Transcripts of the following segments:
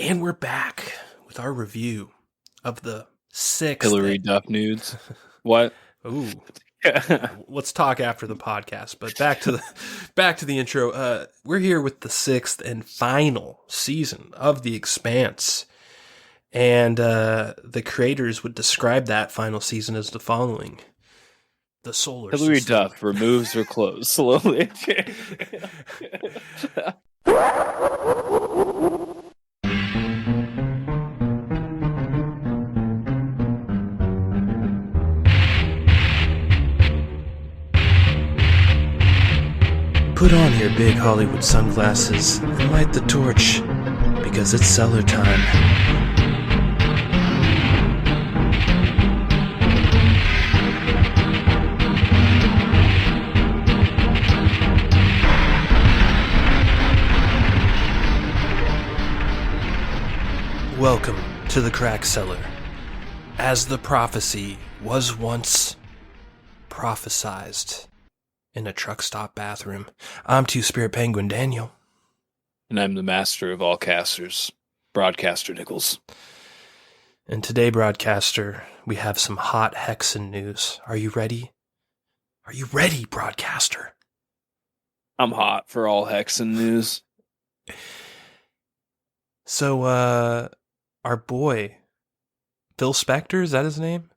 And we're back with our review of the sixth Hillary Duff nudes. What? Ooh. Let's talk after the podcast, but back to the intro. We're here with the sixth and final season of The Expanse. And the creators would describe that final season as the following. The solar Hillary system. Duff removes her clothes slowly. Put on your big Hollywood sunglasses and light the torch, because it's cellar time. Welcome to the Crack Cellar. As the prophecy was once prophesized in a truck stop bathroom, I'm Two-Spirit Penguin Daniel. And I'm the master of all casters, Broadcaster Nickels. And today, Broadcaster, we have some hot Hexen news. Are you ready? Are you ready, Broadcaster? I'm hot for all Hexen news. So, our boy, Phil Spector, is that his name?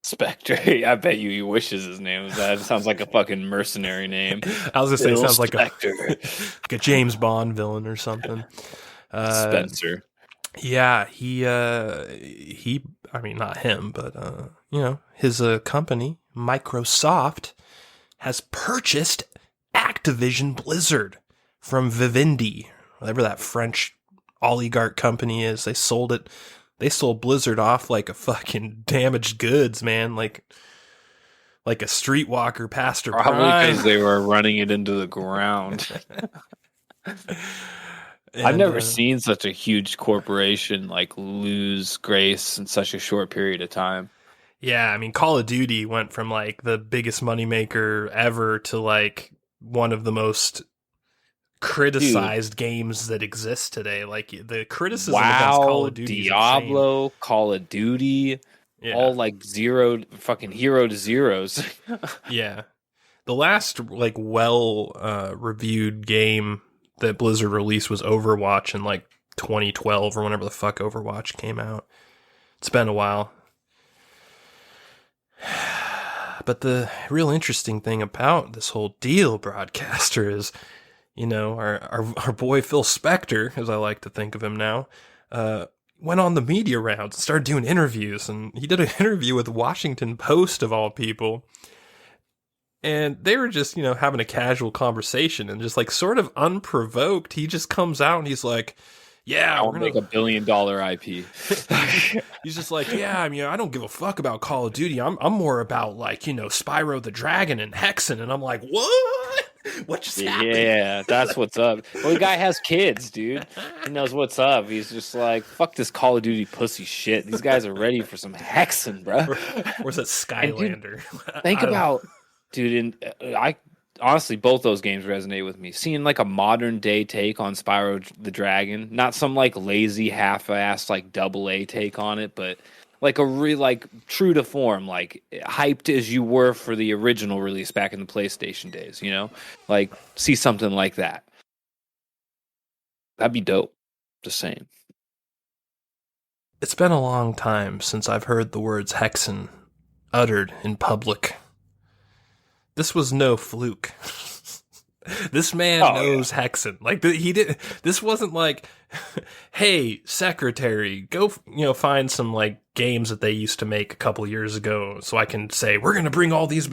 Spectre. I bet you he wishes his name was that. It sounds like a fucking mercenary name. I was going to say, it sounds like like a James Bond villain or something. Spencer. Yeah, he, I mean, not him, but, his company, Microsoft, has purchased Activision Blizzard from Vivendi, whatever that French oligarch company is. They sold it. They sold Blizzard off like a fucking damaged goods, man. Like a streetwalker past her prime. Probably because they were running it into the ground. I've never seen such a huge corporation like lose grace in such a short period of time. Yeah, I mean, Call of Duty went from like the biggest moneymaker ever to like one of the most criticized games that exist today. Like the criticism against Call of Duty, Diablo, Call of Duty, all like fucking hero to zeros. Yeah, the last like reviewed game that Blizzard released was Overwatch in like 2012 or whenever the fuck Overwatch came out. It's been a while. But the real interesting thing about this whole deal, Broadcaster, is, you know, our boy Phil Spector, as I like to think of him now, went on the media rounds and started doing interviews. And he did an interview with Washington Post, of all people. And they were just, having a casual conversation. And just like sort of unprovoked, he just comes out and he's like, yeah, I'll make $1 billion IP. He's just like, yeah, I mean, I don't give a fuck about Call of Duty. I'm more about like, Spyro the Dragon and Hexen. And I'm like, what? What just happened? Yeah, that's what's up. Well, the guy has kids, dude. He knows what's up. He's just like, fuck this Call of Duty pussy shit. These guys are ready for some Hexen, bro. Where's that Skylander? Dude, think about, dude, and honestly, both those games resonate with me. Seeing like a modern day take on Spyro the Dragon, not some like lazy half-assed like AA take on it, but like a like true to form, like hyped as you were for the original release back in the PlayStation days, like see something like that. That'd be dope. Just saying. It's been a long time since I've heard the words Hexen uttered in public. This was no fluke. This man knows Hexen. Like he did. This wasn't like, hey, secretary, go find some like games that they used to make a couple years ago, so I can say we're gonna bring all these.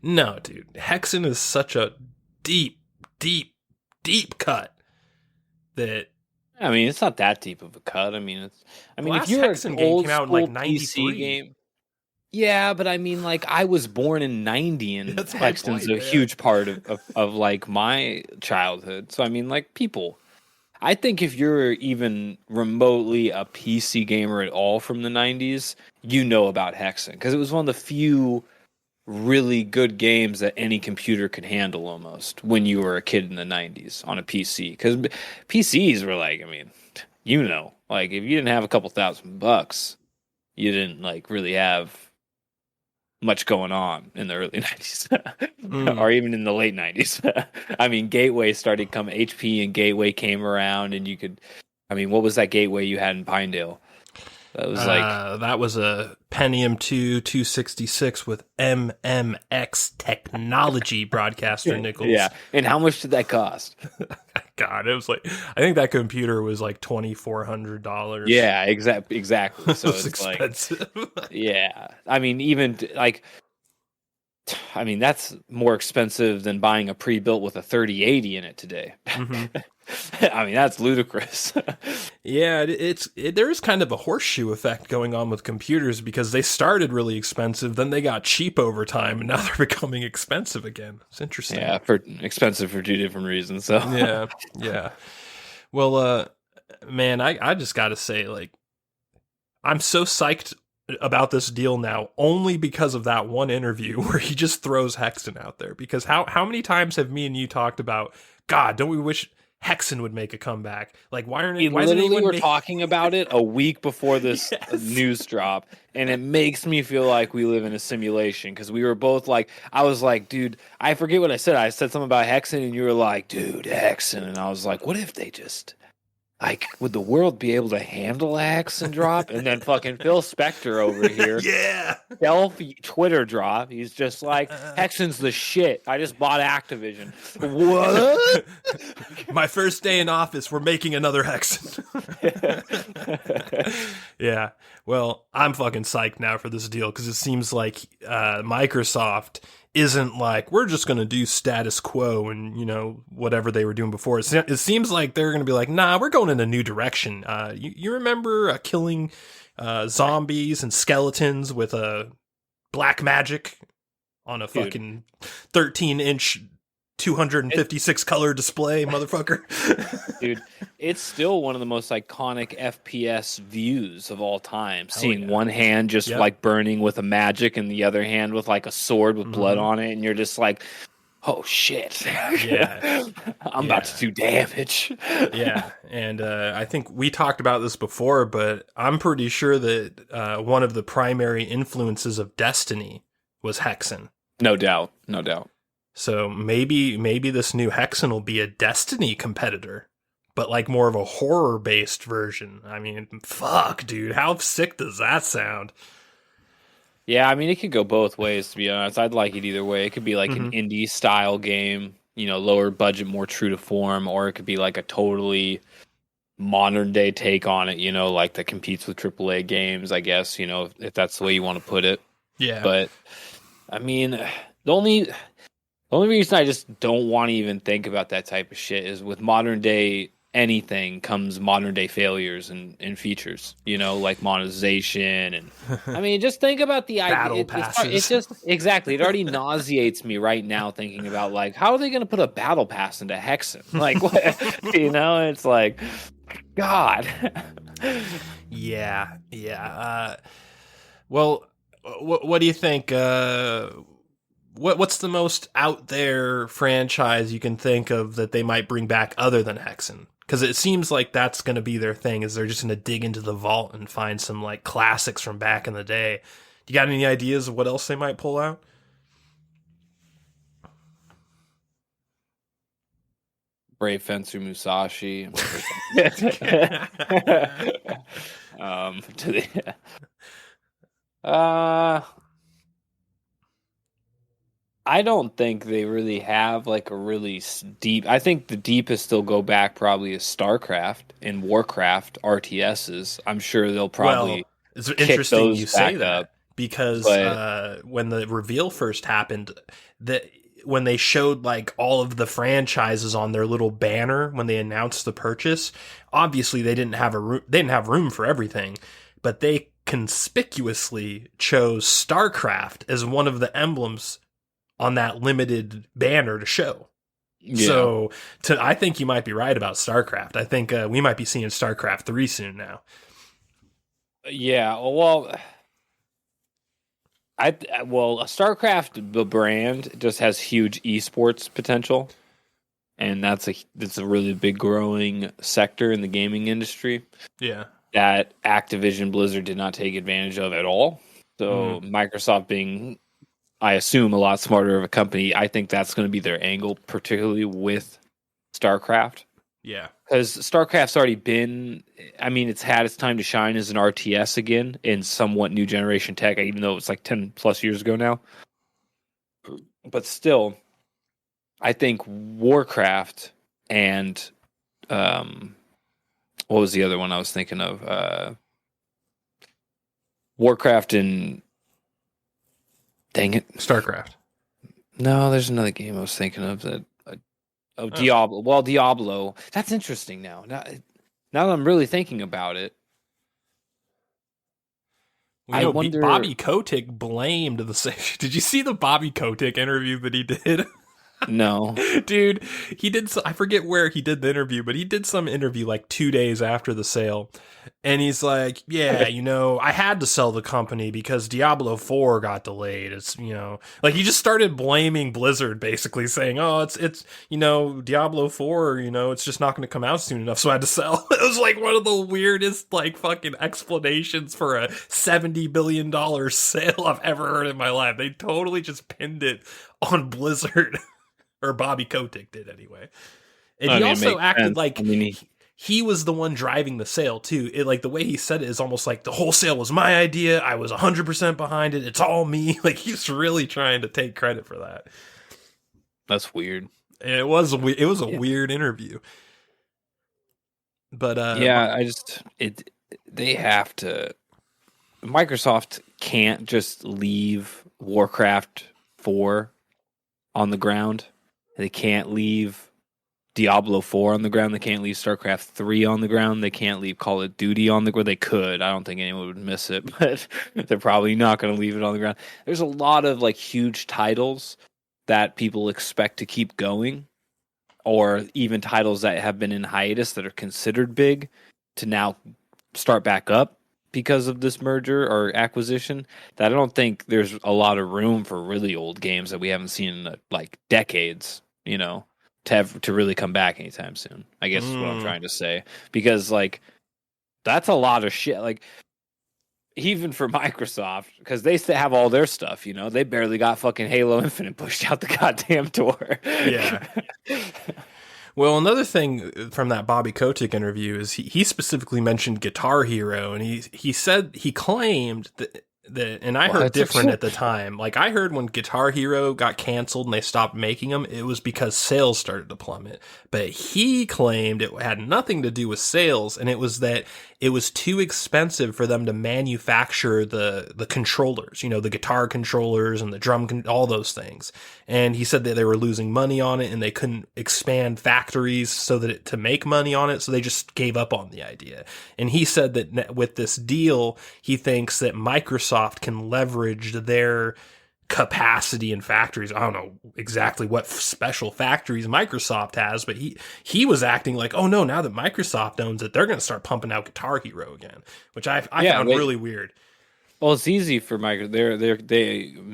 No, dude, Hexen is such a deep, deep, deep cut that. I mean, it's not that deep of a cut. I mean, if you're Hexen an game old came out in like 93 game. Yeah, but I mean, like, I was born in 90, and Hexen's a huge part of like, my childhood. So, I mean, like, people. I think if you're even remotely a PC gamer at all from the 90s, you know about Hexen. Because it was one of the few really good games that any computer could handle almost when you were a kid in the 90s on a PC. Because PCs were like, I mean, like if you didn't have a couple $1,000, you didn't like really have much going on in the early 90s or even in the late 90s. I mean, Gateway started come HP and Gateway came around and you could, I mean, what was that Gateway you had in Pinedale? That was that was a Pentium 2 266 with MMX technology, Broadcaster Nickels. Yeah. And how much did that cost? God, it was like, I think that computer was like $2,400. Yeah, exactly. So it's expensive. Like, yeah. I mean, even like, I mean, that's more expensive than buying a pre-built with a 3080 in it today. Mm-hmm. I mean, that's ludicrous. Yeah, there is kind of a horseshoe effect going on with computers because they started really expensive, then they got cheap over time, and now they're becoming expensive again. It's interesting. Yeah, expensive for two different reasons. So yeah. Well, man, I just got to say, like, I'm so psyched about this deal now only because of that one interview where he just throws Hexen out there. Because how many times have me and you talked about, God, don't we wish Hexen would make a comeback? Like, why we're talking about it a week before this news drop, and it makes me feel like we live in a simulation because we were both like, I was like, dude, I forget what I said. I said something about Hexen, and you were like, dude, Hexen, and I was like, what if they just like, would the world be able to handle a Hexen drop? And then fucking Phil Spector over here, self Twitter drop. He's just like, Hexen's the shit. I just bought Activision. What? My first day in office, we're making another Hexen. Yeah. Well, I'm fucking psyched now for this deal because it seems like Microsoft isn't like, we're just going to do status quo and, whatever they were doing before. It seems like they're going to be like, nah, we're going in a new direction. You remember killing zombies and skeletons with a black magic on a fucking 13-inch 256 color display, motherfucker. Dude, it's still one of the most iconic FPS views of all time. Seeing one hand just like burning with a magic and the other hand with like a sword with blood on it, and you're just like, oh shit. Yeah. I'm about to do damage. Yeah. And I think we talked about this before, but I'm pretty sure that one of the primary influences of Destiny was Hexen. No doubt. So maybe this new Hexen will be a Destiny competitor, but like more of a horror-based version. I mean, fuck, dude. How sick does that sound? Yeah, I mean, it could go both ways, to be honest. I'd like it either way. It could be like an indie-style game, lower budget, more true to form, or it could be like a totally modern-day take on it, like that competes with AAA games, I guess, if that's the way you want to put it. Yeah. But, I mean, the only reason I just don't want to even think about that type of shit is with modern day anything comes modern day failures and features, like monetization. And I mean, just think about the battle passes. It just exactly. It already nauseates me right now thinking about like, how are they going to put a battle pass into Hexen? Like, what, it's like, God. Yeah. Well, what do you think? What's the most out there franchise you can think of that they might bring back other than Hexen? Because it seems like that's going to be their thing, is they're just going to dig into the vault and find some like classics from back in the day. You got any ideas of what else they might pull out? Brave Fencer Musashi. I don't think they really have like a really deep. I think the deepest they'll go back probably is Starcraft and Warcraft RTSs. I'm sure they'll probably. Well, it's interesting you say that because but, when the reveal first happened, when they showed like all of the franchises on their little banner when they announced the purchase, obviously they didn't have room for everything, but they conspicuously chose Starcraft as one of the emblems on that limited banner to show. Yeah. So I think you might be right about Starcraft. I think we might be seeing Starcraft 3 soon now. Yeah, well, Starcraft, the brand, just has huge esports potential. and that's a really big growing sector in the gaming industry. Yeah. That Activision Blizzard did not take advantage of at all. So Microsoft being, I assume, a lot smarter of a company, I think that's going to be their angle, particularly with StarCraft. Yeah. Because StarCraft's already been, I mean, it's had its time to shine as an RTS again in somewhat new generation tech, even though it's like 10 plus years ago now. But still, I think Warcraft and what was the other one I was thinking of? Warcraft and dang it, StarCraft. No, there's another game I was thinking of that. Diablo. Well, Diablo. That's interesting now. Now that I'm really thinking about it, I wonder. Bobby Kotick blamed the same. Did you see the Bobby Kotick interview that he did? No. Dude, he did. I forget where he did the interview, but he did some interview like 2 days after the sale. And he's like, yeah, I had to sell the company because Diablo 4 got delayed. It's, like he just started blaming Blizzard, basically saying, oh, it's Diablo 4, it's just not going to come out soon enough. So I had to sell. It was like one of the weirdest, like, fucking explanations for a $70 billion sale I've ever heard in my life. They totally just pinned it on Blizzard. Or Bobby Kotick did anyway. And he also acted like he was the one driving the sale too. Like the way he said it is almost like the whole sale was my idea. I was 100% behind it. It's all me. Like he's really trying to take credit for that. That's weird. And it was a weird interview. But they have to. Microsoft can't just leave Warcraft 4 on the ground. They can't leave Diablo 4 on the ground. They can't leave StarCraft 3 on the ground. They can't leave Call of Duty on the ground. They could. I don't think anyone would miss it, but they're probably not going to leave it on the ground. There's a lot of like huge titles that people expect to keep going, or even titles that have been in hiatus that are considered big to now start back up because of this merger or acquisition, that I don't think there's a lot of room for really old games that we haven't seen in like decades, to really come back anytime soon, I guess is what I'm trying to say. Because like that's a lot of shit. Like even for Microsoft, because they still have all their stuff, they barely got fucking Halo Infinite pushed out the goddamn door. Yeah. Well, another thing from that Bobby Kotick interview is he specifically mentioned Guitar Hero, and he claimed that and I heard different at the time. Like I heard when Guitar Hero got canceled and they stopped making them, it was because sales started to plummet. But he claimed it had nothing to do with sales, and it was that it was too expensive for them to manufacture the controllers, the guitar controllers and the drum, all those things. And he said that they were losing money on it and they couldn't expand factories to make money on it. So they just gave up on the idea. And he said that with this deal, he thinks that Microsoft can leverage their capacity in factories. I don't know exactly what special factories Microsoft has, but he was acting like, oh no, now that Microsoft owns it, they're going to start pumping out Guitar Hero again, which I found really weird. Well, it's easy for Microsoft.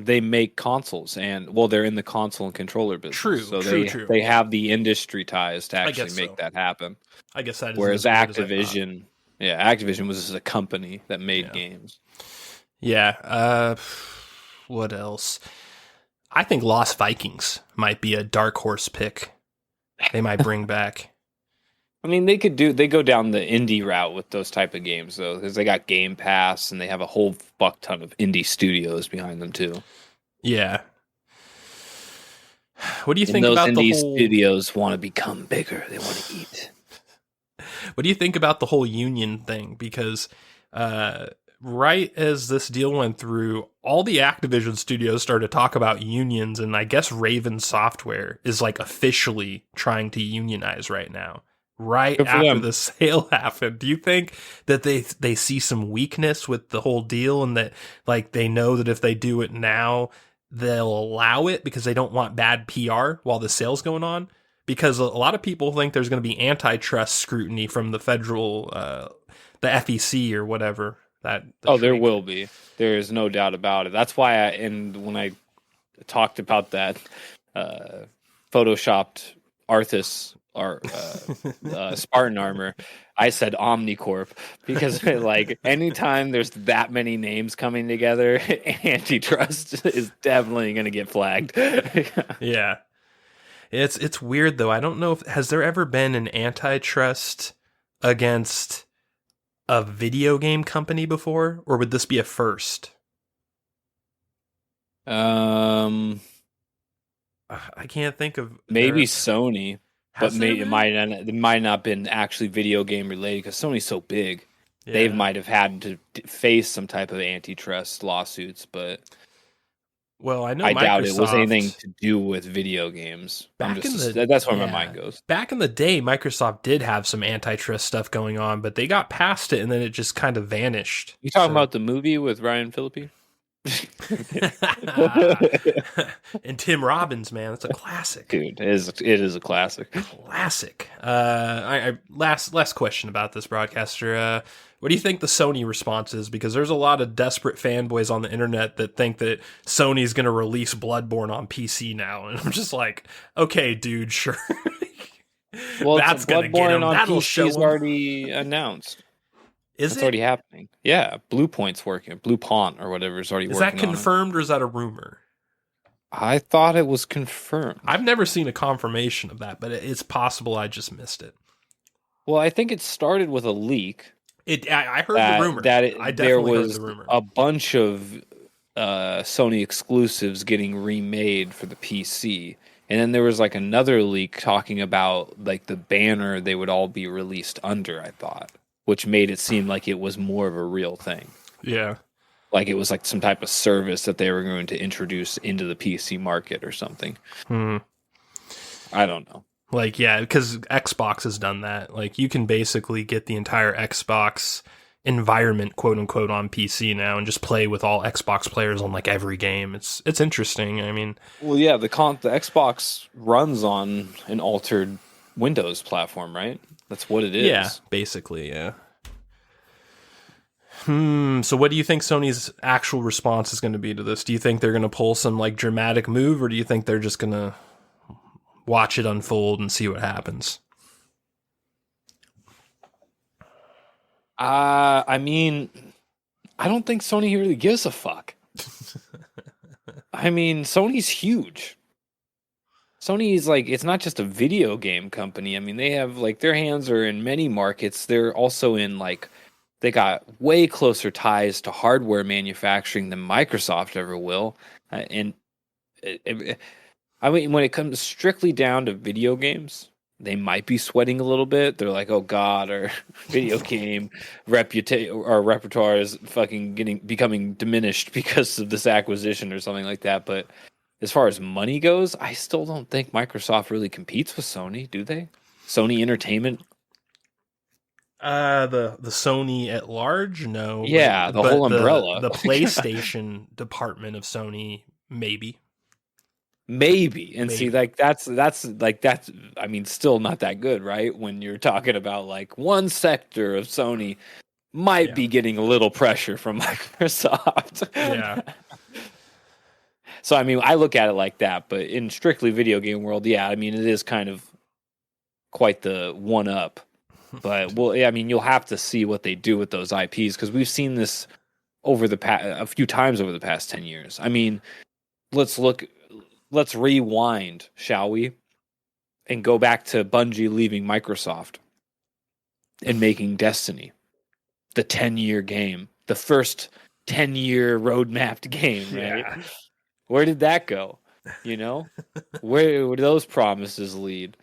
They make consoles, and they're in the console and controller business. True. They have the industry ties to actually make that happen. I guess that is. Whereas Activision, Activision was just a company that made games. Yeah. What else? I think Lost Vikings might be a dark horse pick. They might bring back. I mean, they go down the indie route with those type of games, though, because they got Game Pass and they have a whole fuck ton of indie studios behind them, too. Yeah. What do you think about the whole... studios want to become bigger. They want to eat. What do you think about the whole union thing? Because right as this deal went through, all the Activision studios started to talk about unions, and I guess Raven Software is like officially trying to unionize right now. Right after the sale happened. Do you think that they see some weakness with the whole deal, and that like they know that if they do it now, they'll allow it because they don't want bad PR while the sale's going on? Because a lot of people think there's going to be antitrust scrutiny from the federal, the FEC or whatever. There will be. There is no doubt about it. That's why when I talked about that photoshopped Arthas or Spartan armor, I said Omnicorp because like anytime there's that many names coming together, antitrust is definitely going to get flagged. Yeah. It's weird though. I don't know if has there ever been an antitrust against a video game company before, or would this be a first? I can't think of maybe Sony, but maybe it might not been actually video game related because Sony's so big. Yeah. They might have had to face some type of antitrust lawsuits, but well, I know I doubt it was anything to do with video games. That's where my mind goes. Back in the day, Microsoft did have some antitrust stuff going on, but they got past it and then it just kind of vanished. You talking about the movie with Ryan Phillippe? And Tim Robbins, man, that's a classic, dude. It is a classic. Classic. Last question about this, broadcaster. What do you think the Sony response is? Because there's a lot of desperate fanboys on the internet that think that Sony's going to release Bloodborne on PC now, and I'm just like, okay, dude, sure. Well, that's going to get him. That'll show him. Already announced. It's already happening. Yeah, Blue Point's working. Blue Pont or whatever is already working. Is that confirmed or is that a rumor? I thought it was confirmed. I've never seen a confirmation of that, but it's possible I just missed it. Well, I think it started with a leak. I heard the rumor. There was a bunch of Sony exclusives getting remade for the PC. And then there was like another leak talking about like the banner they would all be released under, I thought, which made it seem like it was more of a real thing. Yeah. Like it was like some type of service that they were going to introduce into the PC market or something. I don't know. Like, yeah, because Xbox has done that. Like, you can basically get the entire Xbox environment, quote unquote, on PC now, and just play with all Xbox players on like every game. It's interesting. I mean, well, yeah, the Xbox runs on an altered Windows platform, right? That's what it is. Yeah, basically, yeah. So what do you think Sony's actual response is going to be to this? Do you think they're going to pull some like dramatic move, or do you think they're just going to watch it unfold and see what happens? I mean, I don't think Sony really gives a fuck. I mean, Sony's huge. Sony's like, it's not just a video game company. I mean, they have like their hands are in many markets. They're also in like, they got way closer ties to hardware manufacturing than Microsoft ever will. I mean, when it comes strictly down to video games, they might be sweating a little bit. They're like, oh God, our video game repertoire is fucking becoming diminished because of this acquisition or something like that. But as far as money goes, I still don't think Microsoft really competes with Sony, do they? Sony Entertainment? The Sony at large? No. Yeah, the whole umbrella. The PlayStation department of Sony, maybe. Maybe. See, like that's I mean, still not that good, right? When you're talking about like one sector of Sony might be getting a little pressure from Microsoft. Yeah. So I mean, I look at it like that, but in strictly video game world, yeah, I mean, it is kind of quite the one up. But well, yeah, I mean, you'll have to see what they do with those IPs because we've seen this over a few times over the past 10 years. I mean, let's rewind, shall we? And go back to Bungie leaving Microsoft and making Destiny, the 10-year game, the first 10-year roadmapped game, right? Yeah. Where did that go? You know? Where would those promises lead?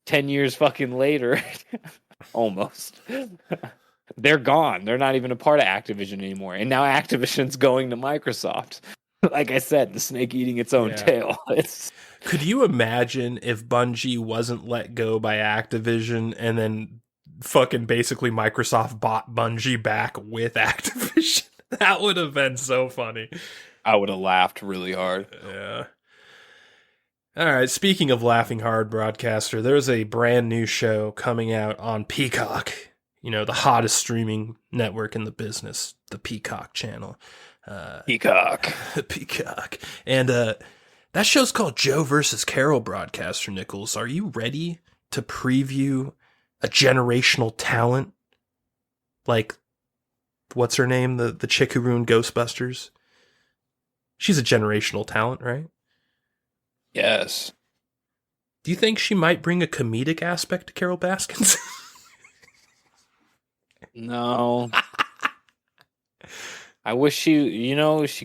10 years fucking later, almost. They're gone. They're not even a part of Activision anymore. And now Activision's going to Microsoft. Like I said, the snake eating its own tail. Could you imagine if Bungie wasn't let go by Activision and then fucking basically Microsoft bought Bungie back with Activision? That would have been so funny. I would have laughed really hard. Yeah. All right, speaking of laughing hard, broadcaster, there's a brand new show coming out on Peacock. You know, the hottest streaming network in the business, the Peacock channel. Peacock. Peacock. And That show's called Joe versus Carole, Broadcaster Nickels. Are you ready to preview a generational talent? Like, what's her name? The chick who ruined Ghostbusters? She's a generational talent, right? Yes. Do you think she might bring a comedic aspect to Carole Baskins? No. I wish she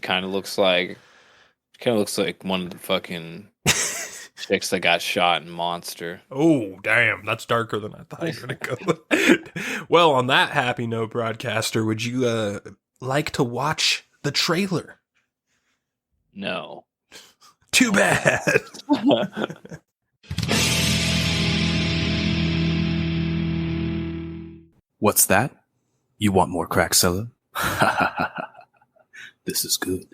kind of looks like one of the fucking chicks that got shot in Monster. Oh, damn. That's darker than I thought you were going to go. Well, on that happy note, Broadcaster, would you like to watch the trailer? No. Too bad. What's that? You want more Crack Cellar? This is good.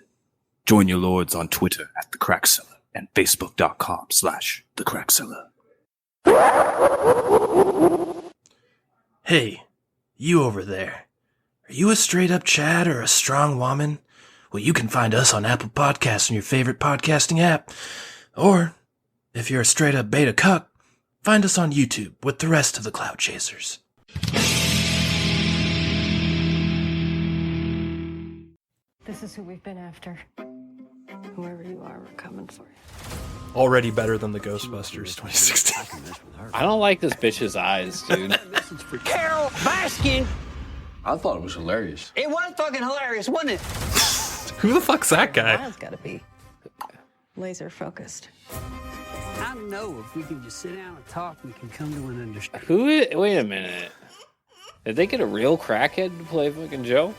Join your lords on Twitter at The Crack Cellar and Facebook.com/The Crack Cellar. Hey, you over there. Are you a straight-up Chad or a strong woman? Well, you can find us on Apple Podcasts and your favorite podcasting app. Or, if you're a straight-up beta cuck, find us on YouTube with the rest of the Cloud Chasers. This is who we've been after. Whoever you are, we're coming for you. Already better than the Ghostbusters 2016. I don't like this bitch's eyes, dude. Carole Baskin! I thought it was hilarious. It was fucking hilarious, wasn't it? Who the fuck's that guy? Miles gotta be laser focused. I know if we can just sit down and talk, we can come to an understanding. Wait a minute. Did they get a real crackhead to play fucking Joe?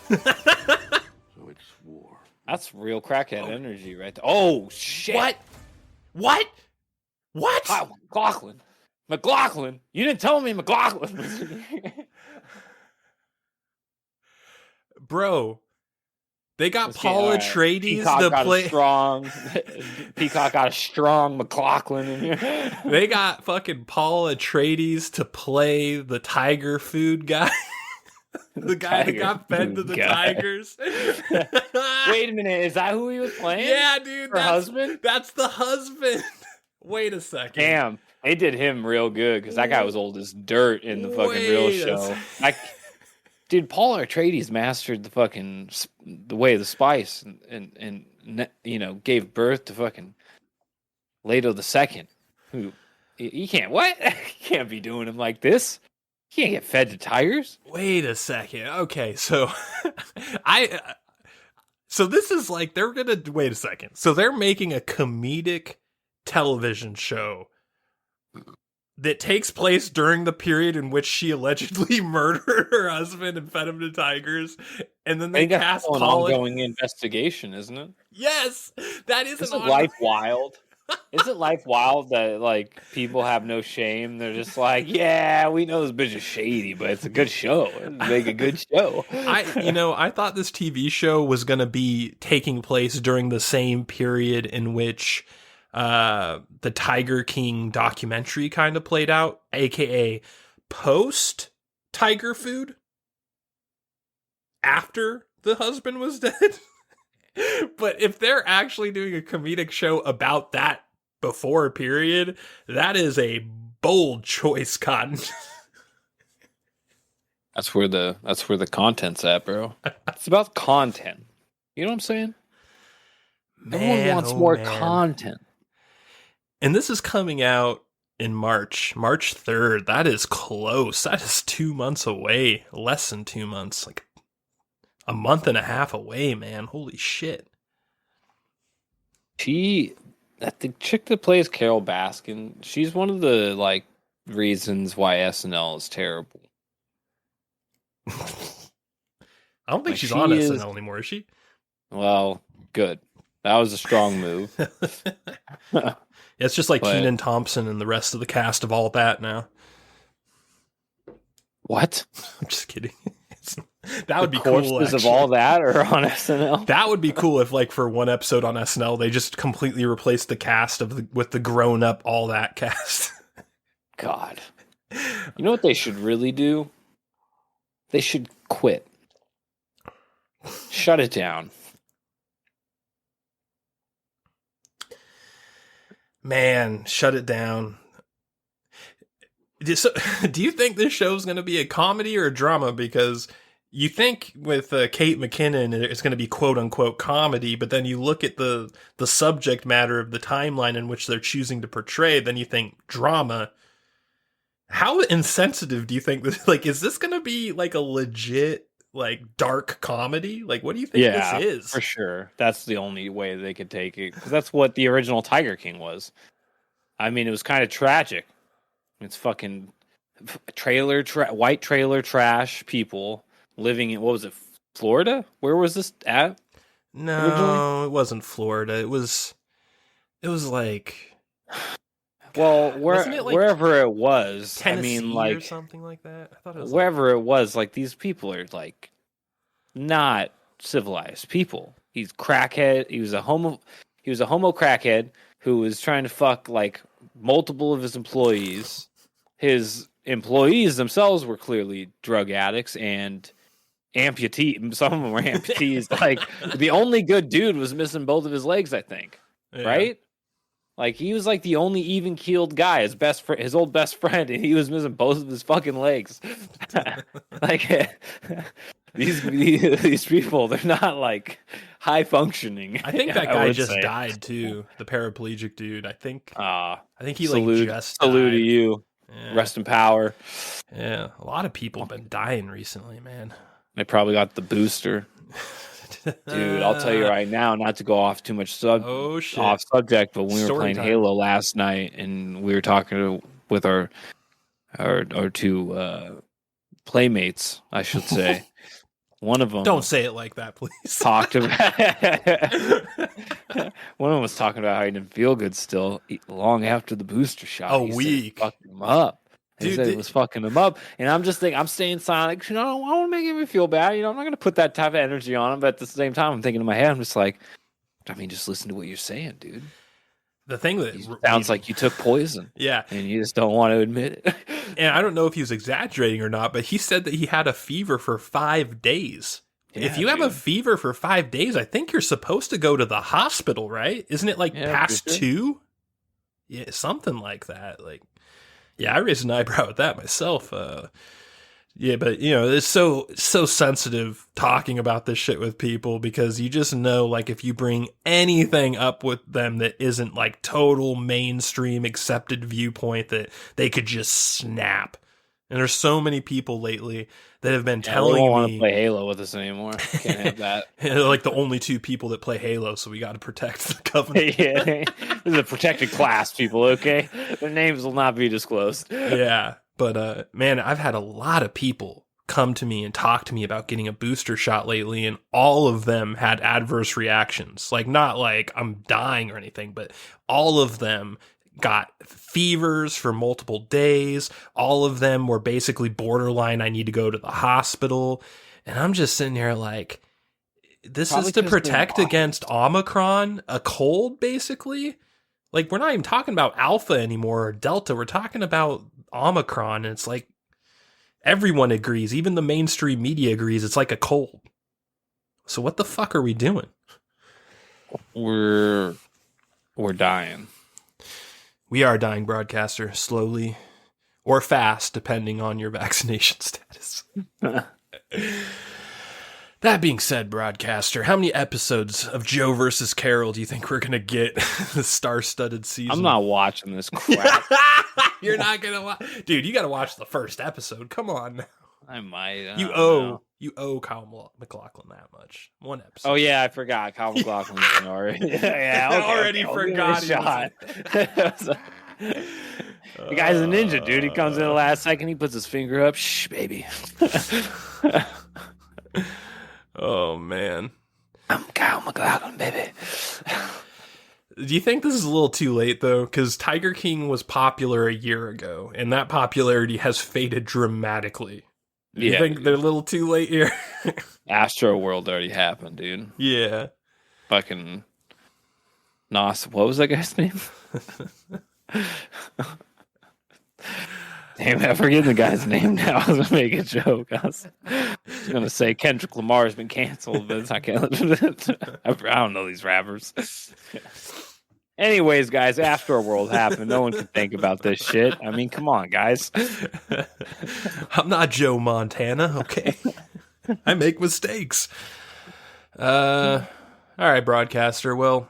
So it's war. That's real crackhead energy right there. Oh, shit. What? Oh, McLaughlin. You didn't tell me McLaughlin was in here. Bro, they got Okay, Paul alright. Atreides Peacock to got play. Peacock got a strong McLaughlin in here. They got fucking Paul Atreides to play the tiger food guy. The guy that got fed to the tigers. Wait a minute, is that who he was playing? Yeah, dude. Her husband? That's the husband. Wait a second. Damn, they did him real good because that guy was old as dirt in the fucking real Wait a show. Dude, Paul Atreides mastered the way of the spice and gave birth to fucking Leto the Second. Who you can't you can't be doing him like this. You can't get fed to tigers. Wait a second. Okay, so so this is like wait a second. So they're making a comedic television show that takes place during the period in which she allegedly murdered her husband and fed him to tigers, and then they cast an Paul. ongoing investigation, isn't it? Yes, that is Isn't life wild? Isn't life wild that like people have no shame? They're just like, yeah, we know this bitch is shady, but it's a good show. Let's make a good show. I thought this TV show was going to be taking place during the same period in which the Tiger King documentary kind of played out, aka post tiger food, after the husband was dead. But if they're actually doing a comedic show about that before period, that is a bold choice, Cotton. That's where the content's at, bro. It's about content. You know what I'm saying? Everyone wants more content. And this is coming out in March 3rd. That is close. That is 2 months away. Less than 2 months. Like a month and a half away, man. Holy shit. The chick that plays Carole Baskin, she's one of the like reasons why SNL is terrible. I don't think Like, she's she on is- SNL anymore, is she? Well, good. That was a strong move. Yeah, it's just like But- Kenan Thompson and the rest of the cast of All That now. What? I'm just kidding. That would be Corpses cool. of actually. all that are on SNL. That would be cool if, like, for one episode on SNL, they just completely replaced the cast with the grown-up All That cast. God. You know what they should really do? They should quit. Shut it down. Man, shut it down. Do you think this show's going to be a comedy or a drama? Because you think with Kate McKinnon it's going to be quote unquote comedy, but then you look at the subject matter of the timeline in which they're choosing to portray, then you think drama. How insensitive do you think this? Like, is this going to be like a legit like dark comedy? Like, what do you think this is? For sure. That's the only way they could take it, because that's what the original Tiger King was. I mean, it was kind of tragic. It's fucking white trailer trash people living in, what was it, Florida? Where was this at? No, originally? It wasn't Florida. It was like, well, wasn't it like wherever it was, Tennessee, I mean, like, or something like that. I thought it was wherever it was, like, these people are like not civilized people. He's crackhead. He was a homo crackhead who was trying to fuck like multiple of his employees. His employees themselves were clearly drug addicts and amputees. Some of them were amputees. Like, the only good dude was missing both of his legs, I think. Yeah. Right? Like, he was like the only even-keeled guy, his old best friend, and he was missing both of his fucking legs. Like, these people, they're not like high functioning. I think that guy just died too. The paraplegic dude. I think he like just died. Salute to you. Yeah. Rest in power. Yeah, a lot of people have been dying recently, man. They probably got the booster. Dude, I'll tell you right now, not to go off too much off subject, but when we were playing Halo last night and we were talking with our two playmates, I should say. One of them. Don't say it like that, please. Talked about. One of them was talking about how he didn't feel good still long after the booster shot. A week. Fucking him up. He said it was fucking him up, and I'm just thinking, I'm staying silent. You know, I don't want to make him feel bad. You know, I'm not going to put that type of energy on him. But at the same time, I'm thinking in my head, I'm just like, I mean, just listen to what you're saying, dude. The thing that sounds like you took poison. Yeah. And you just don't want to admit it. And I don't know if he was exaggerating or not, but he said that he had a fever for 5 days. Yeah, if you have a fever for 5 days, I think you're supposed to go to the hospital, right? Isn't it like past 2? Yeah, something like that. Like, yeah, I raised an eyebrow at that myself. Yeah, but you know, it's so sensitive talking about this shit with people, because you just know, like, if you bring anything up with them that isn't like total mainstream accepted viewpoint, that they could just snap. And there's so many people lately that have been telling me, don't want to play Halo with us anymore. Can't have that. They're like the only 2 people that play Halo, so we got to protect the Covenant. Yeah, this is a protected class, people. Okay, their names will not be disclosed. Yeah. But, man, I've had a lot of people come to me and talk to me about getting a booster shot lately, and all of them had adverse reactions. Like, not like I'm dying or anything, but all of them got fevers for multiple days. All of them were basically borderline, I need to go to the hospital. And I'm just sitting here like, this probably is to protect against Omicron, a cold, basically? Like, we're not even talking about Alpha anymore or Delta. We're talking about Omicron, and it's like everyone agrees, even the mainstream media agrees, it's like a cold. So what the fuck are we doing? We're dying. We are dying, broadcaster, slowly or fast, depending on your vaccination status. That being said, broadcaster, how many episodes of Joe versus Carole do you think we're going to get this star-studded season? I'm not watching this crap. You're not going to watch? Dude, you got to watch the first episode. Come on. I might. You owe Kyle MacLachlan that much. One episode. Oh, yeah, I forgot. Kyle MacLachlan's in already. Yeah, I already forgot. Shot. The guy's a ninja, dude. He comes in the last second. He puts his finger up. Shh, baby. Oh, man. I'm Kyle MacLachlan, baby. Do you think this is a little too late, though? Because Tiger King was popular a year ago, and that popularity has faded dramatically. Do you think they're a little too late here? Astro World already happened, dude. Yeah. Fucking Nos. What was that guy's name? Damn, I'm forgetting the guy's name now. I was going to make a joke. I was going to say Kendrick Lamar has been canceled, but it's not canceled. I don't know these rappers. Anyways, guys, Afterworld happened. No one could think about this shit. I mean, come on, guys. I'm not Joe Montana, okay? I make mistakes. All right, broadcaster. Well,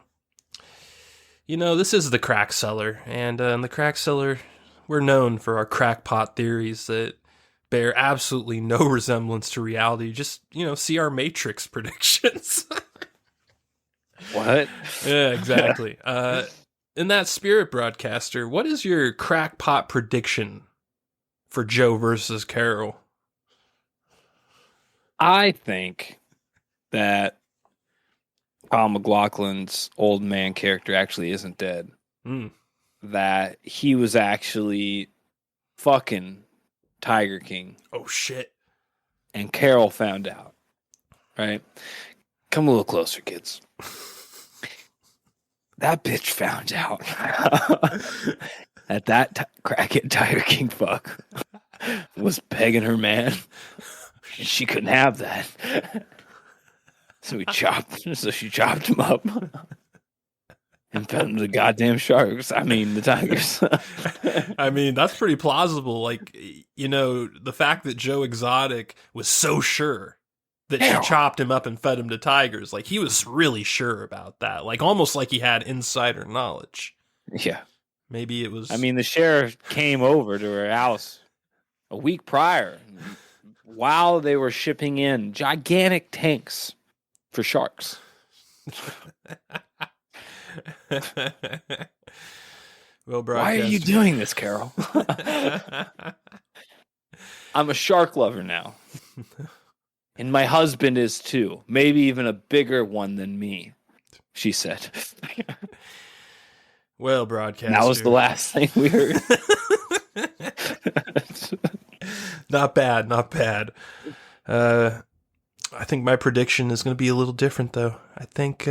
this is the Crack Cellar, and in the Crack Cellar, we're known for our crackpot theories that bear absolutely no resemblance to reality. Just, see our Matrix predictions. What? Yeah, exactly. In that spirit, broadcaster, what is your crackpot prediction for Joe versus Carole? I think that Kyle MacLachlan's old man character actually isn't dead. That he was actually fucking Tiger King. Oh, shit. And Carole found out. Right? Come a little closer, kids. That bitch found out that Kraken Tiger King fuck was pegging her man. She couldn't have that. So she chopped him up and fed him to the goddamn sharks. I mean, the tigers. I mean, that's pretty plausible. Like, the fact that Joe Exotic was so sure that she chopped him up and fed him to tigers. Like, he was really sure about that. Like, almost like he had insider knowledge. Yeah. Maybe it was... I mean, the sheriff came over to her house a week prior while they were shipping in gigantic tanks for sharks. Well, why are you doing this, Carole? I'm a shark lover now. And my husband is too. Maybe even a bigger one than me, she said. Well, broadcaster. That was the last thing we heard. Not bad, not bad. I think my prediction is going to be a little different, though. I think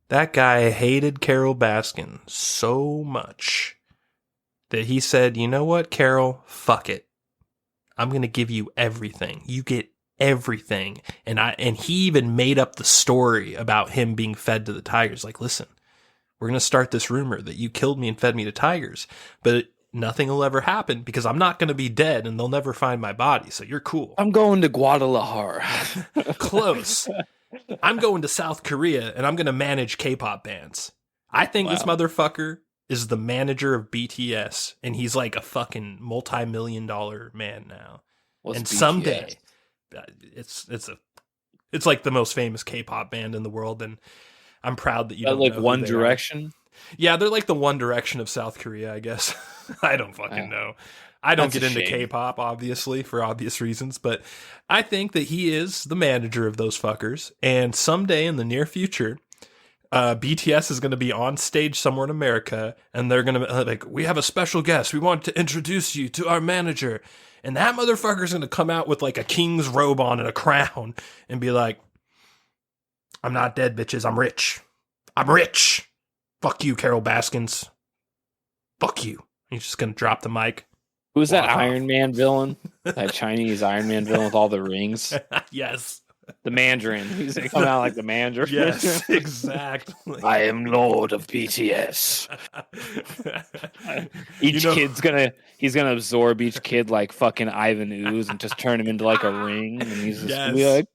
that guy hated Carole Baskin so much that he said, "You know what, Carole? Fuck it. I'm going to give you everything. You get everything." And he even made up the story about him being fed to the tigers. Like, listen, we're going to start this rumor that you killed me and fed me to tigers, but nothing will ever happen because I'm not going to be dead and they'll never find my body. So you're cool. I'm going to Guadalajara. Close. I'm going to South Korea and I'm going to manage K-pop bands. I think this motherfucker is the manager of BTS, and he's like a fucking multi-million-dollar man now. And BTS? Someday, it's like the most famous K-pop band in the world, and I'm proud that you don't like know One Direction. Yeah, they're like the One Direction of South Korea, I guess. I don't fucking know. I don't get into K-pop, obviously, for obvious reasons, but I think that he is the manager of those fuckers, and someday in the near future, BTS is going to be on stage somewhere in America, and they're going to like, "We have a special guest. We want to introduce you to our manager." And that motherfucker is going to come out with like a king's robe on and a crown and be like, "I'm not dead, bitches. I'm rich. I'm rich. Fuck you, Carole Baskins. Fuck you." He's just going to drop the mic. Who's that Iron Man villain? That Chinese Iron Man villain with all the rings? Yes. The Mandarin. He's gonna come out like the Mandarin. Yes, exactly. I am Lord of BTS. Each kid's he's gonna absorb each kid like fucking Ivan Ooze and just turn him into like a ring, and he's just gonna be like,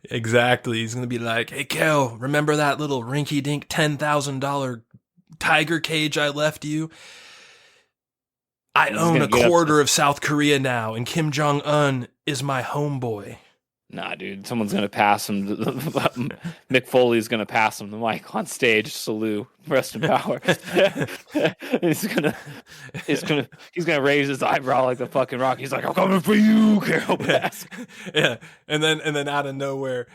exactly. He's gonna be like, "Hey, Kel, remember that little rinky-dink $10,000 tiger cage I left you? I own a quarter of South Korea now, and Kim Jong-un is my homeboy." Nah, dude. Someone's going to pass him. Mick Foley's going to pass him the mic on stage. Salute. Rest in power. he's going to raise his eyebrow like the fucking Rock. He's like, "I'm coming for you, Carole Baskin." Yeah. And then out of nowhere,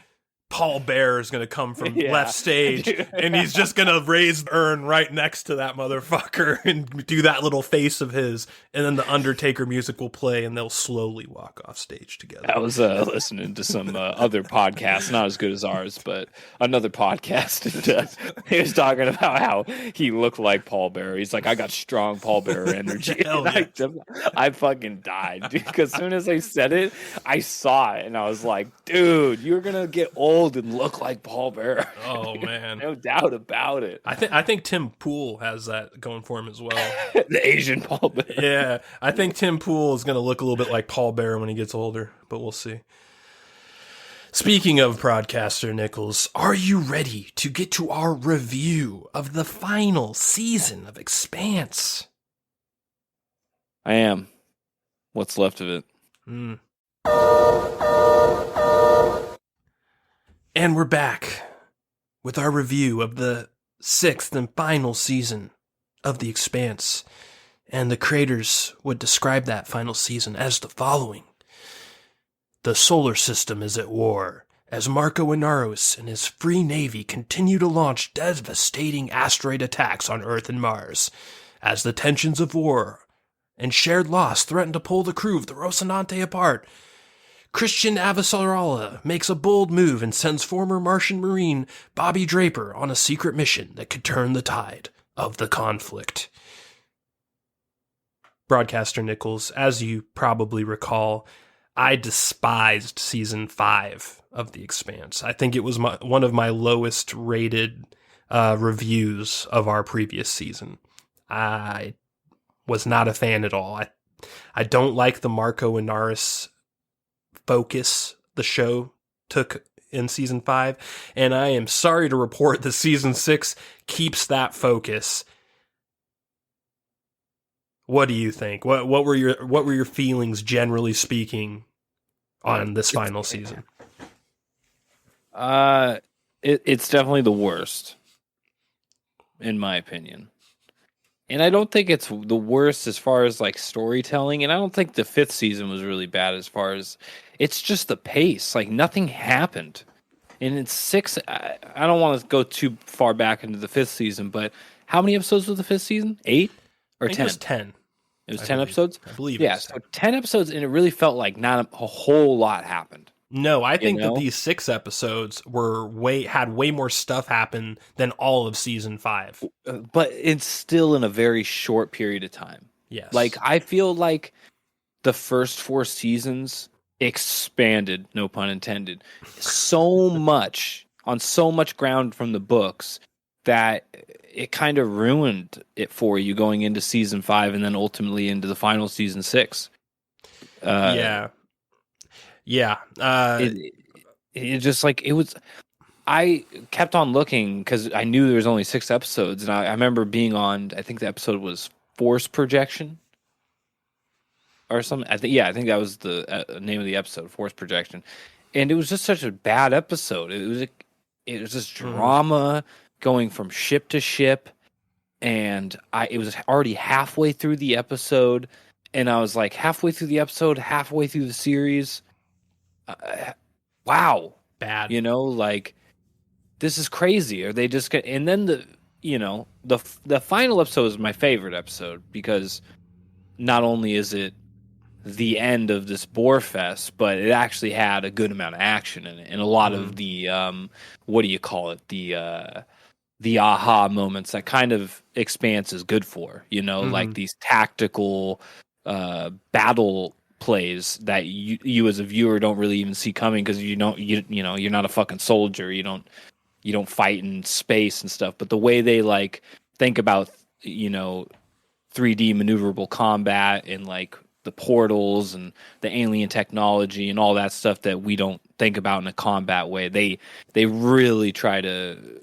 Paul Bear is going to come from left stage, and he's just going to raise the urn right next to that motherfucker and do that little face of his, and then the Undertaker music will play, and they'll slowly walk off stage together. I was listening to some other podcasts, not as good as ours, but another podcast. And, he was talking about how he looked like Paul Bear. He's like, "I got strong Paul Bear energy." I fucking died, dude, because as soon as I said it, I saw it, and I was like, "Dude, you're going to get old old and look like Paul Bearer. Oh man, No doubt about it. I think Tim Pool has that going for him as well. The Asian Paul Bearer. Yeah, I think Tim Pool is going to look a little bit like Paul Bearer when he gets older, but we'll see. Speaking of Broadcaster Nickels, are you ready to get to our review of the final season of Expanse? I am. What's left of it? And we're back with our review of the 6th and final season of The Expanse. And the creators would describe that final season as the following. The solar system is at war, as Marco Inaros and his free navy continue to launch devastating asteroid attacks on Earth and Mars, as the tensions of war and shared loss threaten to pull the crew of the Rocinante apart. Christian Avasarala makes a bold move and sends former Martian Marine Bobby Draper on a secret mission that could turn the tide of the conflict. Broadcaster Nickels, as you probably recall, I despised season 5 of The Expanse. I think it was one of my lowest rated reviews of our previous season. I was not a fan at all. I don't like the Marco Inaros focus the show took in season 5, and I am sorry to report that season 6 keeps that focus. What do you think? What were your feelings, generally speaking, on this final season? It's definitely the worst, in my opinion. And I don't think it's the worst as far as like storytelling, and I don't think the 5th season was really bad as far as it's just the pace. Like nothing happened. And it's 6. I don't want to go too far back into the 5th season, but how many episodes was the 5th season? 8 or 10? It was 10. It was 10 episodes? I believe. Yeah, so 10 episodes, and it really felt like not a whole lot happened. No, I think that these 6 episodes had way more stuff happen than all of season 5. But it's still in a very short period of time. Yes. Like, I feel like the first 4 seasons expanded, no pun intended, so much on so much ground from the books that it kind of ruined it for you going into season 5 and then ultimately into the final season 6. Yeah. It just like it was. I kept on looking because I knew there was only 6 episodes, and I remember being on. I think the episode was Force Projection or something. I think that was the name of the episode, Force Projection, and it was just such a bad episode. It was just drama going from ship to ship, and it was already halfway through the episode, and I was like halfway through the episode, halfway through the series. Wow, bad. Like this is crazy. Are they just and then the final episode is my favorite episode because not only is it the end of this bore fest, but it actually had a good amount of action in it and a lot of the what do you call it, the aha moments that kind of Expanse is good for, like these tactical battle plays that you as a viewer don't really even see coming because you're not a fucking soldier. You don't fight in space and stuff. But the way they like think about 3D maneuverable combat and like the portals and the alien technology and all that stuff that we don't think about in a combat way, they really try to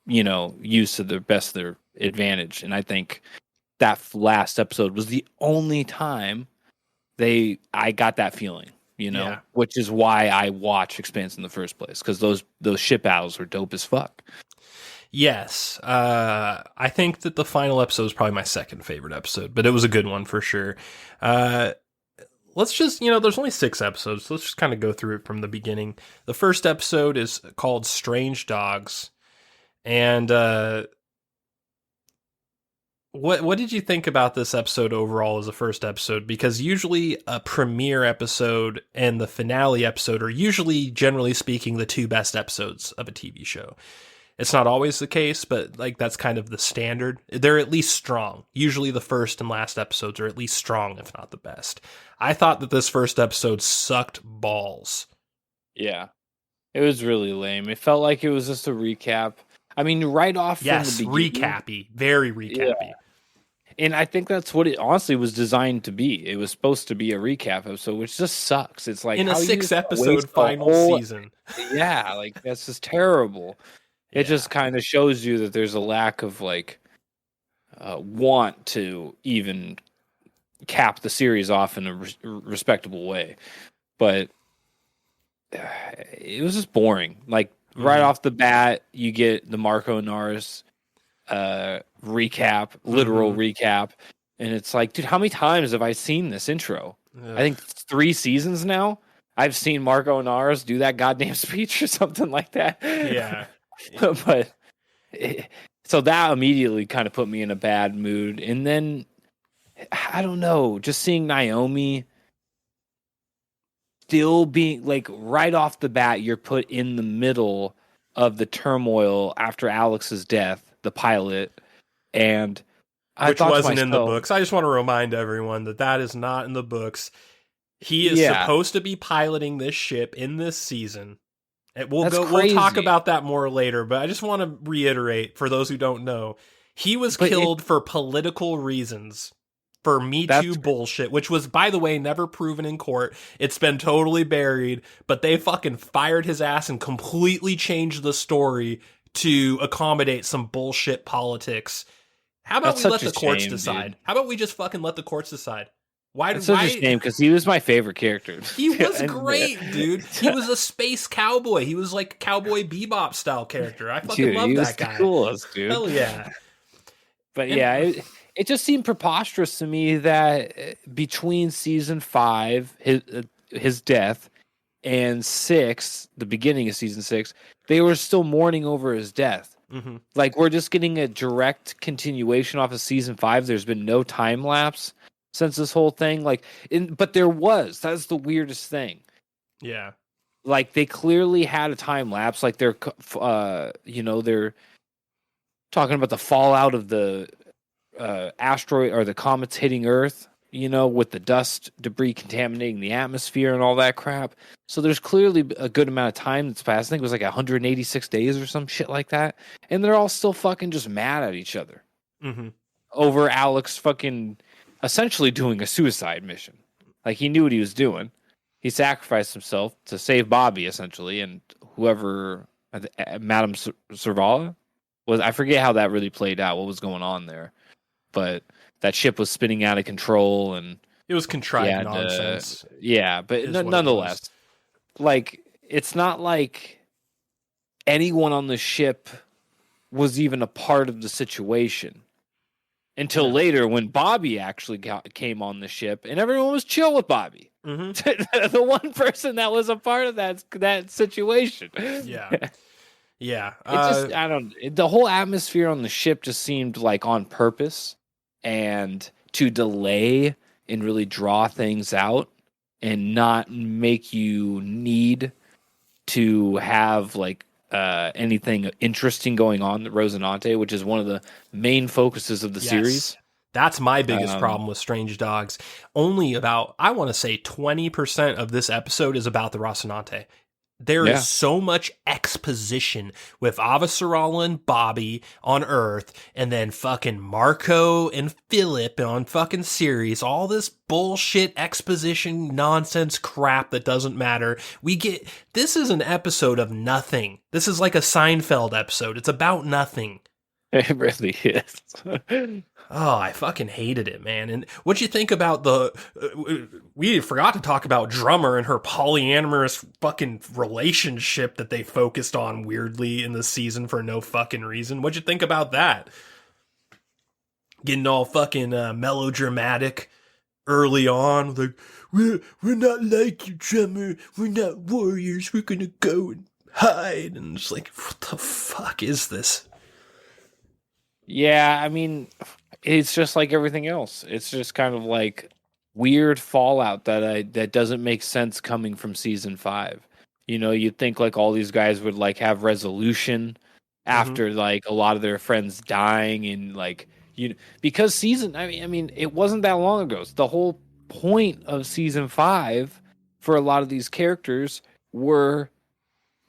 use to the best of their advantage. And I think that last episode was the only time I got that feeling, which is why I watch Expanse in the first place, because those ship battles were dope as fuck. Yes. I think that the final episode is probably my second favorite episode, but it was a good one for sure. Let's just, there's only 6 episodes, so let's just kind of go through it from the beginning. The first episode is called Strange Dogs. And what did you think about this episode overall as a first episode? Because usually a premiere episode and the finale episode are usually, generally speaking, the 2 best episodes of a TV show. It's not always the case, but like that's kind of the standard. They're at least strong. Usually the first and last episodes are at least strong, if not the best. I thought that this first episode sucked balls. Yeah. It was really lame. It felt like it was just a recap. I mean, right off from the beginning. Recappy. Very recappy. Yeah. And I think that's what it honestly was designed to be. It was supposed to be a recap episode, which just sucks. It's like in a how 6-episode final season. Yeah, like that's just terrible. It just kind of shows you that there's a lack of like want to even cap the series off in a respectable way. But it was just boring. Like right off the bat, you get the Marco Naris recap, literal recap, and it's like, dude, how many times have I seen this intro? I think 3 seasons now. I've seen Marco Naris do that goddamn speech or something like that. Yeah. But so that immediately kind of put me in a bad mood. And then I don't know, just seeing Naomi still being like right off the bat, you're put in the middle of the turmoil after Alex's death, the pilot, and which wasn't in the books. I just want to remind everyone that is not in the books. He is supposed to be piloting this ship in this season. We'll talk about that more later, but I just want to reiterate for those who don't know, he was killed for political reasons. For Me Too bullshit, which was, by the way, never proven in court. It's been totally buried, but they fucking fired his ass and completely changed the story to accommodate some bullshit politics. How about we let the courts decide? Dude. How about we just fucking let the courts decide? That's such a shame, because he was my favorite character. He was great, dude. He was a space cowboy. He was like Cowboy Bebop style character. I fucking love that guy. Coolest, dude. Hell yeah. But it just seemed preposterous to me that between season 5, his death, and 6, the beginning of season 6, they were still mourning over his death. Mm-hmm. Like, we're just getting a direct continuation off of season 5. There's been no time lapse since this whole thing. But there was. That's the weirdest thing. Yeah. Like, they clearly had a time lapse. Like, they're talking about the fallout of the asteroid or the comets hitting Earth, with the dust debris contaminating the atmosphere and all that crap. So there's clearly a good amount of time that's passed. I think it was like 186 days or some shit like that. And they're all still fucking just mad at each other over Alex fucking essentially doing a suicide mission. Like, he knew what he was doing. He sacrificed himself to save Bobby, essentially, and whoever, Madame Servala was. I forget how that really played out, what was going on there. But that ship was spinning out of control, and it was contrived nonsense. But nonetheless, like, it's not like anyone on the ship was even a part of the situation until later, when Bobby actually came on the ship, and everyone was chill with Bobby. Mm-hmm. The one person that was a part of that situation. Yeah. Yeah. The whole atmosphere on the ship just seemed like on purpose, and to delay and really draw things out and not make you need to have like anything interesting going on at Rosinante, which is one of the main focuses of the series. That's my biggest problem with Strange Dogs. Only about, I want to say 20% of this episode is about the Rocinante. There is so much exposition with Avasarala and Bobby on Earth, and then fucking Marco and Philip on fucking Ceres. All this bullshit exposition nonsense crap that doesn't matter. This is an episode of nothing. This is like a Seinfeld episode. It's about nothing. It really is. Oh, I fucking hated it, man. And what'd you think about we forgot to talk about Drummer and her polyamorous fucking relationship that they focused on weirdly in the season for no fucking reason. What'd you think about that? Getting all fucking melodramatic early on. Like, we're not like you, Drummer. We're not warriors. We're gonna go and hide. And it's like, what the fuck is this? Yeah, I mean, it's just like everything else. It's just kind of like weird fallout that doesn't make sense coming from season 5. You'd think like all these guys would like have resolution after like a lot of their friends dying, and like, because I mean, it wasn't that long ago. So the whole point of season 5 for a lot of these characters were,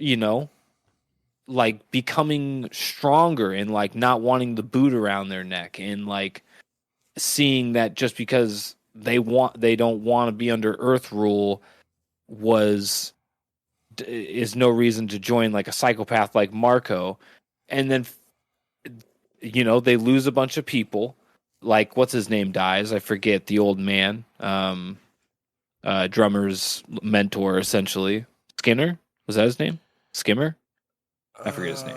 you know, like becoming stronger and like not wanting the boot around their neck, and like seeing that just because they don't want to be under Earth rule is no reason to join like a psychopath like Marco. And then, you know, they lose a bunch of people. Like, what's his name dies? I forget, the old man. Drummer's mentor, essentially. Skinner? Was that his name? Skimmer? I forget his name.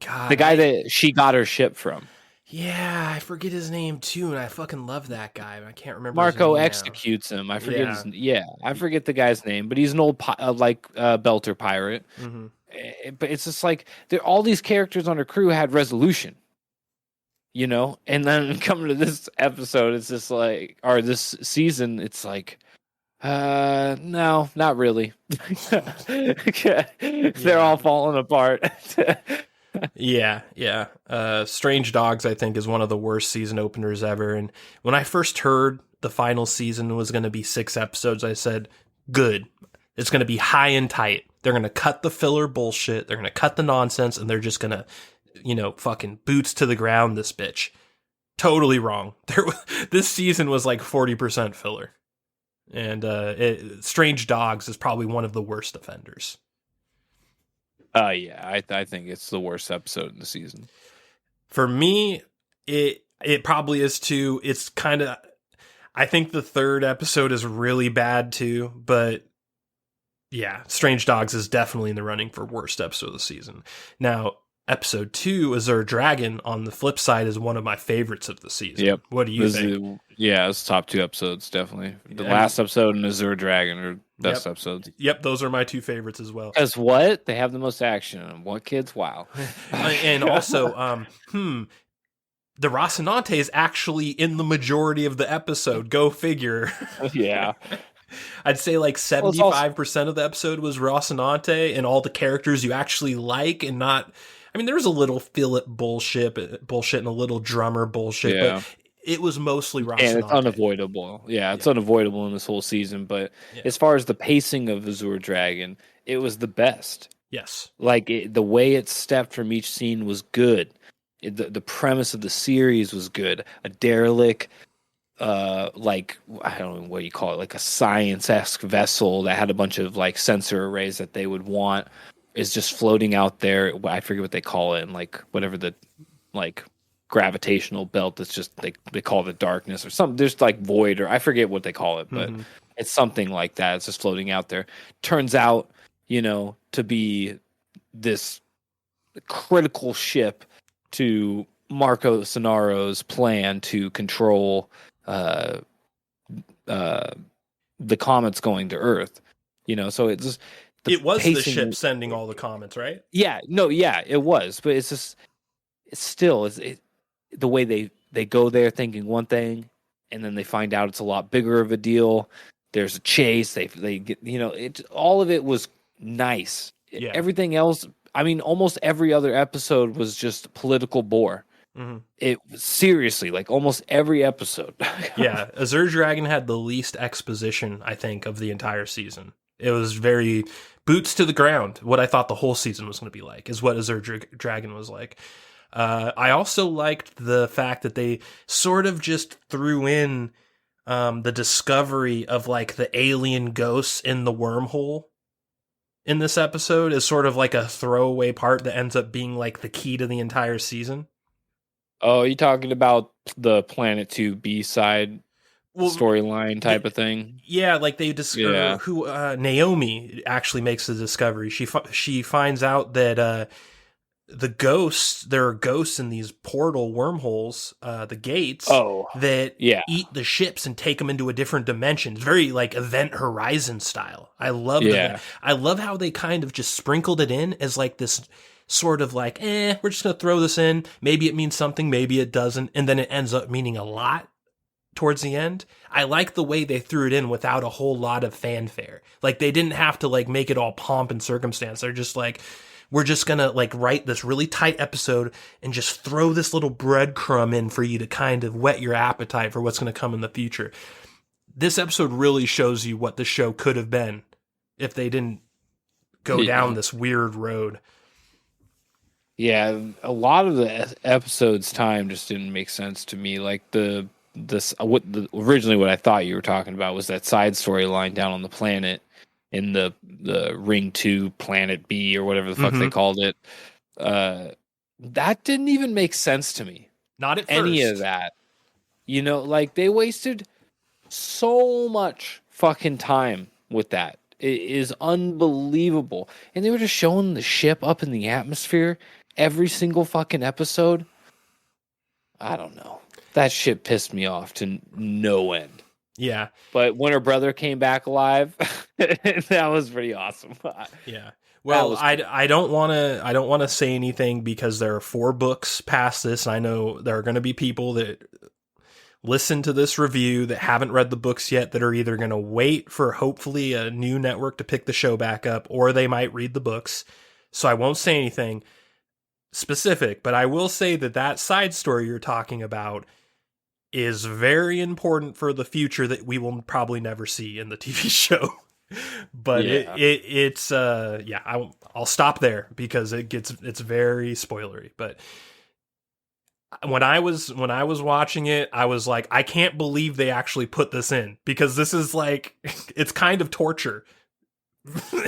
God. The guy that she got her ship from. Yeah, I forget his name too, and I fucking love that guy. But I can't remember. Marco his name executes him. I forget I forget the guy's name, but he's an old belter pirate. Mm-hmm. But it's just like all these characters on her crew had resolution, you know. And then coming to this episode, it's just like, or this season, it's like, no, not really. They're all falling apart. Yeah. Strange Dogs, I think, is one of the worst season openers ever. And when I first heard the final season was going to be 6 episodes, I said, good. It's going to be high and tight. They're going to cut the filler bullshit. They're going to cut the nonsense, and they're just going to, you know, fucking boots to the ground this bitch. Totally wrong. This season was like 40% filler. And Strange Dogs is probably one of the worst offenders. Yeah, I think it's the worst episode in the season. For me, it probably is too. It's kind of, I think the 3rd episode is really bad too, but yeah, Strange Dogs is definitely in the running for worst episode of the season. Now, episode 2, Azure Dragon, on the flip side, is one of my favorites of the season. Yep. What do you think? It's top 2 episodes, definitely. The last episode and Azure Dragon are best episodes. Yep, those are my 2 favorites as well. Because what? They have the most action. What kids? Wow. And also, the Rocinante is actually in the majority of the episode. Go figure. Yeah. I'd say like 75% of the episode was Rocinante and all the characters you actually like, and not. I mean, there was a little Philip bullshit and a little drummer bullshit, but it was mostly Rocinante. And it's unavoidable. Yeah, it's unavoidable in this whole season. But as far as the pacing of Azure Dragon, it was the best. Yes. Like, the way it stepped from each scene was good. The premise of the series was good. A derelict, like, I don't know what you call it, like a science-esque vessel that had a bunch of like sensor arrays that they would want, is just floating out there. I forget what they call it, and like whatever the like gravitational belt that's just they call it darkness or something. There's like void, or I forget what they call it, but it's something like that. It's just floating out there. Turns out, you know, to be this critical ship to Marco Sonaro's plan to control the comets going to Earth. You know, so it's just it was the ship sending all the comets, right? Yeah, it was, but it's just the way they go there thinking one thing, and then they find out it's a lot bigger of a deal. There's a chase. They get, you know, all of it was nice. Yeah. Everything else, I mean, almost every other episode was just political bore. Mm-hmm. It seriously, like almost every episode. Yeah, Azure Dragon had the least exposition, I think, of the entire season. It was very boots to the ground. What I thought the whole season was going to be like is what Azure Dragon was like. I also liked the fact that they sort of just threw in the discovery of like the alien ghosts in the wormhole in this episode is sort of like a throwaway part that ends up being like the key to the entire season. Oh, you talking about the Planet 2 B-side storyline type of thing? Yeah, like they discover who Naomi actually makes the discovery. She finds out that there are ghosts in these portal wormholes, the gates, that eat the ships and take them into a different dimension. It's very like Event Horizon style. I love that. I love how they kind of just sprinkled it in as like this sort of like, we're just going to throw this in. Maybe it means something, maybe it doesn't. And then it ends up meaning a lot towards the end. I like the way they threw it in without a whole lot of fanfare. Like they didn't have to like make it all pomp and circumstance. They're just like, we're just going to like write this really tight episode and just throw this little breadcrumb in for you to kind of whet your appetite for what's going to come in the future. This episode really shows you what the show could have been if they didn't go down this weird road. Yeah, a lot of the episode's time just didn't make sense to me. Like originally what I thought you were talking about was that side storyline down on the planet in the Ring 2 Planet B or whatever the fuck they called it. That didn't even make sense to me. Not at any first. of that. You know, like they wasted so much fucking time with that. It is unbelievable. And they were just showing the ship up in the atmosphere every single fucking episode. I don't know. That shit pissed me off to no end. Yeah. But when her brother came back alive, that was pretty awesome. Yeah. Well, I don't want to say anything because there are 4 books past this. And I know there are going to be people that listen to this review that haven't read the books yet that are either going to wait for hopefully a new network to pick the show back up, or they might read the books. So I won't say anything specific, but I will say that side story you're talking about is very important for the future that we will probably never see in the TV show. But I'll stop there because it's very spoilery. But when I was watching it, I was like, I can't believe they actually put this in, because this is like, it's kind of torture.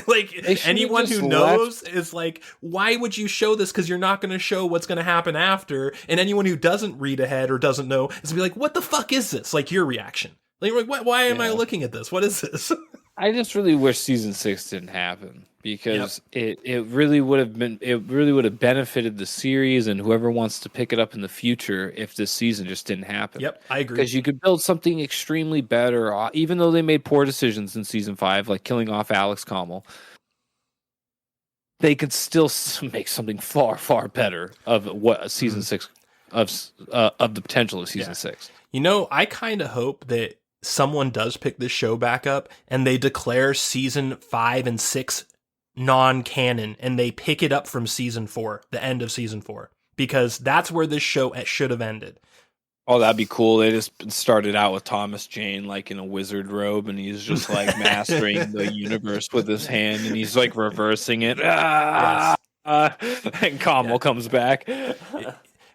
Like, anyone who knows is like, why would you show this? Because you're not going to show what's going to happen after. And anyone who doesn't read ahead or doesn't know is going to be like, what the fuck is this? Like, your reaction. Like, why am I looking at this? What is this? I just really wish season 6 didn't happen, because it really would have benefited the series and whoever wants to pick it up in the future if this season just didn't happen. Yep, I agree. Because you could build something extremely better, even though they made poor decisions in season 5, like killing off Alex Kamal. They could still make something far, far better of what season 6 of the potential of season 6. You know, I kind of hope that someone does pick this show back up and they declare season 5 and 6 non-canon, and they pick it up from season 4, the end of season 4, because that's where this show should have ended. Oh, that'd be cool. They just started out with Thomas Jane like in a wizard robe, and he's just like mastering the universe with his hand, and he's like reversing it. And Kamal comes back.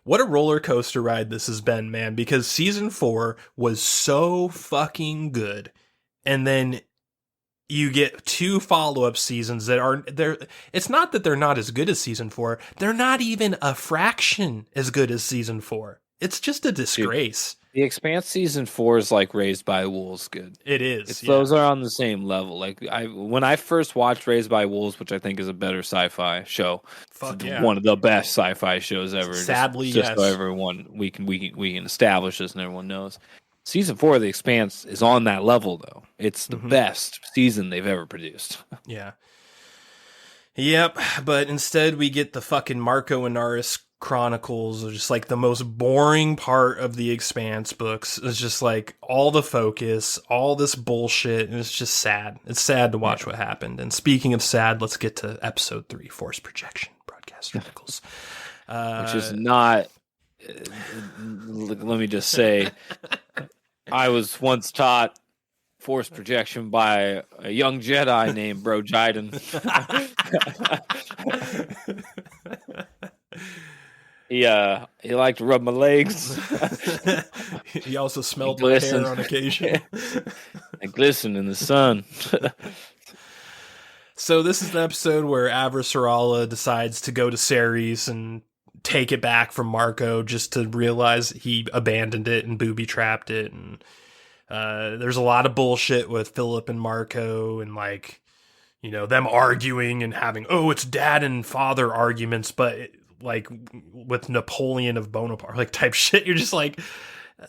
What a roller coaster ride this has been, man, because season 4 was so fucking good. And then you get 2 follow-up seasons that are there. It's not that they're not as good as season 4. They're not even a fraction as good as season 4. It's just a disgrace. Dude, the Expanse season 4 is like Raised by Wolves good. It is. Those are on the same level. Like when I first watched Raised by Wolves, which I think is a better sci-fi show, one of the best sci-fi shows ever. Sadly, just so everyone we can establish this and everyone knows. Season 4 of The Expanse is on that level, though. It's the best season they've ever produced. Yeah. Yep, but instead we get the fucking Marco Inaris Chronicles, just like the most boring part of the Expanse books. It's just like all the focus, all this bullshit, and it's just sad. It's sad to watch what happened. And speaking of sad, let's get to episode 3, Force Projection, Broadcaster Nickels. Which is not... let me just say, I was once taught force projection by a young Jedi named Bro Jiden. He liked to rub my legs. He also smelled my hair on occasion. I glisten in the sun. So this is the episode where Avasarala decides to go to Ceres and take it back from Marco, just to realize he abandoned it and booby-trapped it. And there's a lot of bullshit with Philip and Marco, and like, you know, them arguing and having, it's dad and father arguments, but like with Napoleon of Bonaparte, like type shit. You're just like,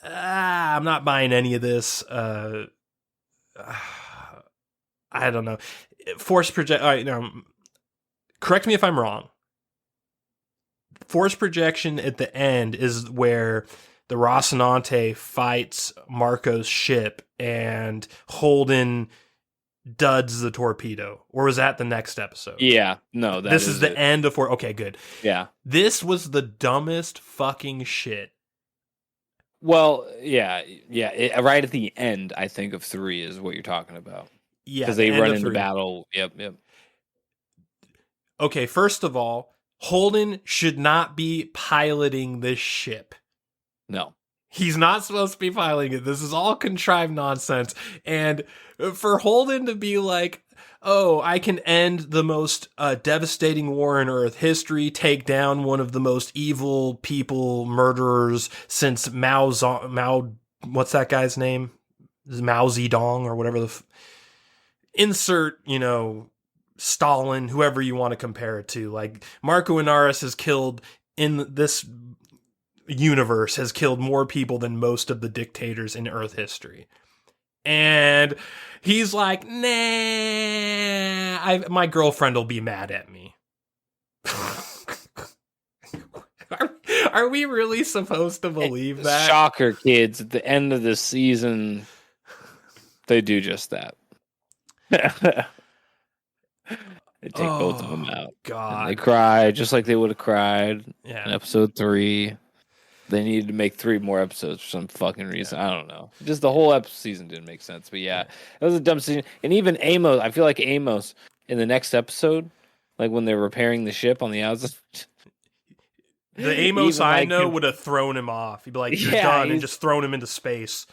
I'm not buying any of this. I don't know. Force project. Correct me if I'm wrong. Force projection at the end is where the Rocinante fights Marco's ship and Holden duds the torpedo. Or was that the next episode? Yeah, no. This is the end of Okay, good. Yeah. This was the dumbest fucking shit. Well, yeah. Right at the end, I think, of 3 is what you're talking about. Yeah. Because they run into battle. Yep. okay, first of all, Holden should not be piloting this ship. No. He's not supposed to be piloting it. This is all contrived nonsense. And for Holden to be like, oh, I can end the most devastating war in Earth history, take down one of the most evil people, murderers since Mao, what's that guy's name? Mao Zedong or whatever insert, Stalin, whoever you want to compare it to. Like, Marco Inaris has killed, in this universe, has killed more people than most of the dictators in Earth history. And he's like, nah, my girlfriend will be mad at me. Are we really supposed to believe that? Shocker, kids. At the end of the season, they do just that. They take both of them out. God. And they cry just like they would have cried in Yeah. episode 3. They needed to make 3 more episodes for some fucking reason. I don't know. Just the whole season didn't make sense. But yeah, it was a dumb season. And even Amos, I feel like Amos in the next episode, like when they're repairing the ship on the outside. The Amos even I like know him- would have thrown him off. He'd be like, you're Yeah, done, and he's- just thrown him into space.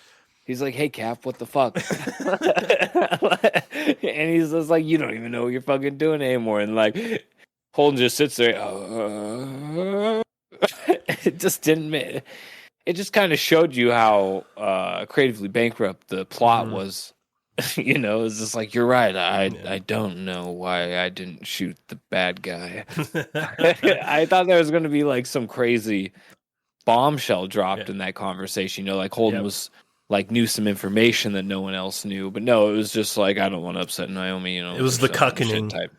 He's like, hey, Cap, what the fuck? And he's just like, you don't even know what you're fucking doing anymore. And like, Holden just sits there. It just didn't make. It just kind of showed you how creatively bankrupt the plot was. It's just like, you're right. I don't know why I didn't shoot the bad guy. I thought there was going to be like some crazy bombshell dropped in that conversation. Like Holden was like knew some information that no one else knew, but no, it was just like, I don't want to upset Naomi. It was the cuckening type.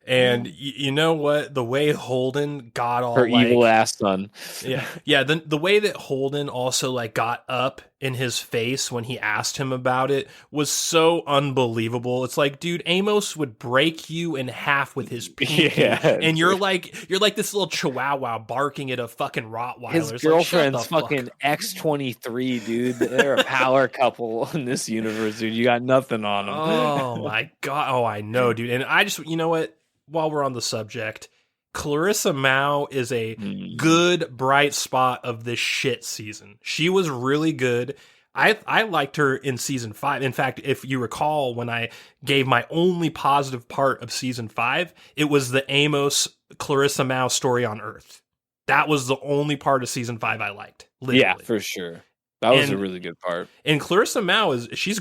And you know what? The way Holden got all Her like, evil ass son. Yeah. The way that Holden also like got up in his face when he asked him about it was so unbelievable. It's like, dude, Amos would break you in half with his pinky, and you're like this little chihuahua barking at a fucking Rottweiler. His It's girlfriend's like, shut the fucking X-23, dude. They're a power couple in this universe, dude. You got nothing on them. Oh my god. Oh, I know, dude. And I just, you know what? While we're on the subject, Clarissa Mao is a good bright spot of this shit season. She was really good. I liked her in season 5. In fact, if you recall, when I gave my only positive part of season 5, it was the Amos Clarissa Mao story on Earth. That was the only part of season 5 I liked. Literally. Yeah, for sure. That was a really good part. And Clarissa Mao she's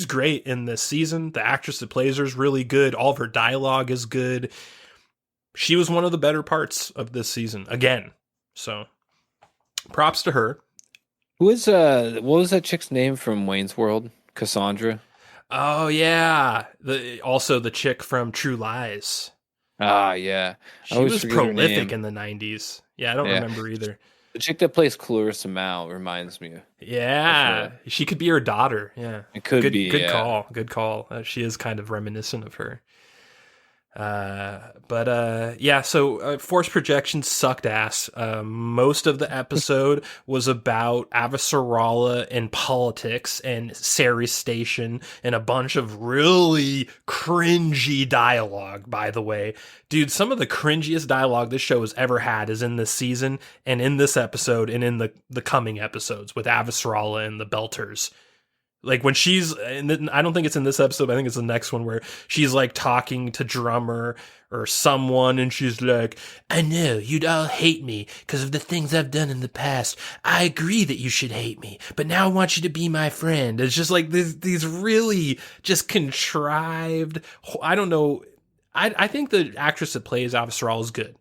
great in this season. The actress that plays her is really good. All of her dialogue is good. She was one of the better parts of this season again. So props to her. What was that chick's name from Wayne's World? Cassandra? Oh yeah. Also the chick from True Lies. Ah, yeah. She was prolific in the 90s. Yeah, I don't remember either. The chick that plays Clarissa Mao reminds me. Yeah, she could be her daughter. Yeah, it could be. Good call. Good call. She is kind of reminiscent of her. So Force Projection sucked ass. Most of the episode was about Avasarala and politics and Ceres Station and a bunch of really cringy dialogue, by the way. Dude, some of the cringiest dialogue this show has ever had is in this season and in this episode and in the coming episodes with Avasarala and the Belters. Like when she's, and I don't think it's in this episode, but I think it's the next one where she's like talking to Drummer or someone and she's like, I know you'd all hate me because of the things I've done in the past. I agree that you should hate me, but now I want you to be my friend. It's just like these really just contrived, I don't know. I think the actress that plays Avasarala is good,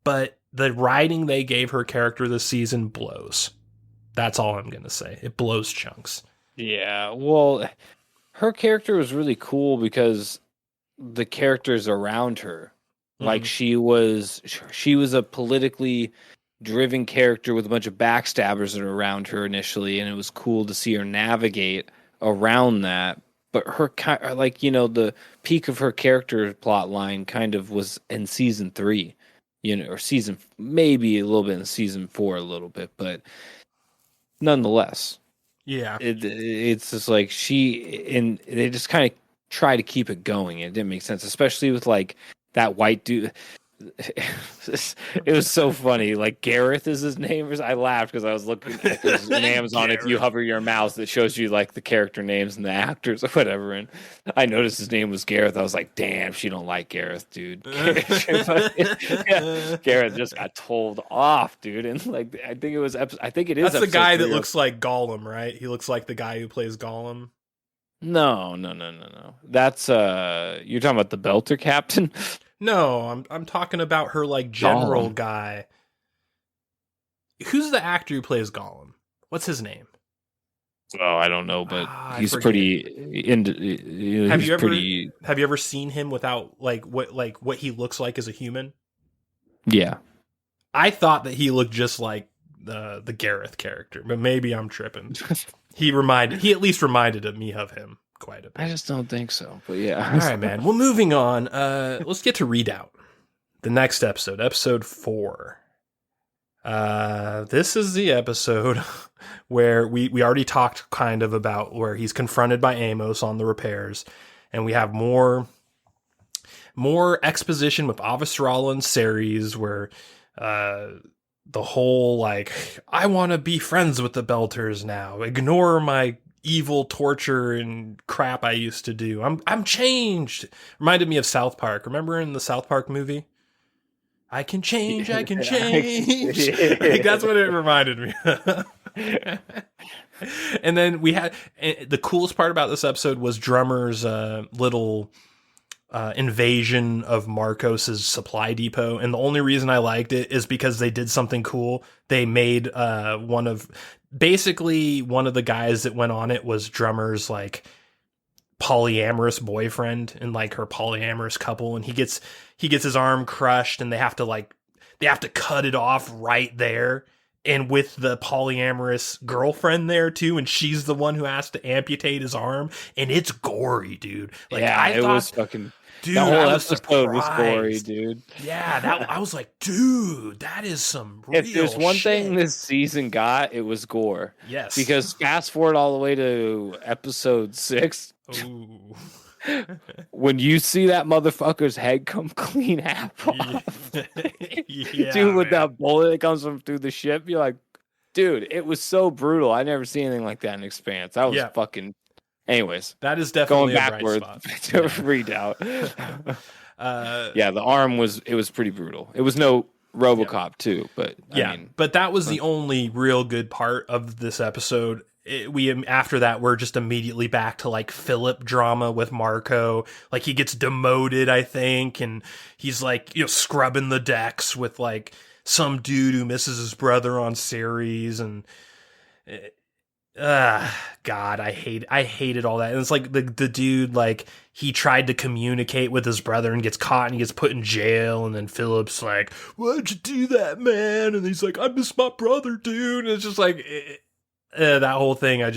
but the writing they gave her character this season blows. That's all I'm going to say. It blows chunks. Yeah, well, her character was really cool because the characters around her, like she was a politically driven character with a bunch of backstabbers that are around her initially, and it was cool to see her navigate around that. But her the peak of her character plot line kind of was in season 3, or maybe a little bit in season 4 a little bit, but nonetheless. Yeah, it's just like they just kind of try to keep it going. It didn't make sense, especially with like that white dude. It was so funny. Like Gareth is his name. I laughed because I was looking at his names on. If you hover your mouse, it shows you like the character names and the actors or whatever. And I noticed his name was Gareth. I was like, damn, she don't like Gareth, dude. Gareth just got told off, dude. And like, I think it is. That's the guy that looks like Gollum, right? He looks like the guy who plays Gollum. No. That's you're talking about the Belter captain. No, I'm talking about her like general guy. Who's the actor who plays Gollum? What's his name? Oh, I don't know, but he's pretty. Have you ever seen him without what he looks like as a human? Yeah, I thought that he looked just like the Gareth character, but maybe I'm tripping. He at least reminded me of him quite a bit. I just don't think so, but yeah. All right, man. Well, moving on. Let's get to Redoubt. The next episode 4. This is the episode where we already talked kind of about where he's confronted by Amos on the repairs, and we have more exposition with Avastral and Ceres, where the whole like, I want to be friends with the Belters now. Ignore my evil torture and crap I used to do. I'm changed. Reminded me of South Park. Remember in the South Park movie? I can change. I can change. Like, that's what it reminded me. And then we had the coolest part about this episode was Drummer's little invasion of Marcos's supply depot, and the only reason I liked it is because they did something cool. They made one of the guys that went on it was Drummer's like polyamorous boyfriend and like her polyamorous couple, and he gets his arm crushed, and they have to cut it off right there, and with the polyamorous girlfriend there too, and she's the one who has to amputate his arm, and it's gory, dude. Like, yeah, it was fucking. Dude, the whole episode was gory, dude. Yeah, I was like, dude, that is some real If there's one thing this season got, it was gore. Yes. Because fast forward all the way to episode 6. Ooh. When you see that motherfucker's head come clean half off. Yeah, dude, with man. that bullet that comes from through the ship, you're like, dude, it was so brutal. I never seen anything like that in Expanse. That was fucking... Anyways, that is definitely going backwards to Redoubt. The arm was pretty brutal. It was no RoboCop too, but I mean, but that was the only real good part of this episode. After that, we're just immediately back to like Philip drama with Marco. Like he gets demoted, I think, and he's like scrubbing the decks with like some dude who misses his brother on Ceres and. God, I hated all that. And it's like the dude, like he tried to communicate with his brother and gets caught and he gets put in jail. And then Philip's like, why'd you do that, man? And he's like, I miss my brother, dude. And it's just like, that whole thing. It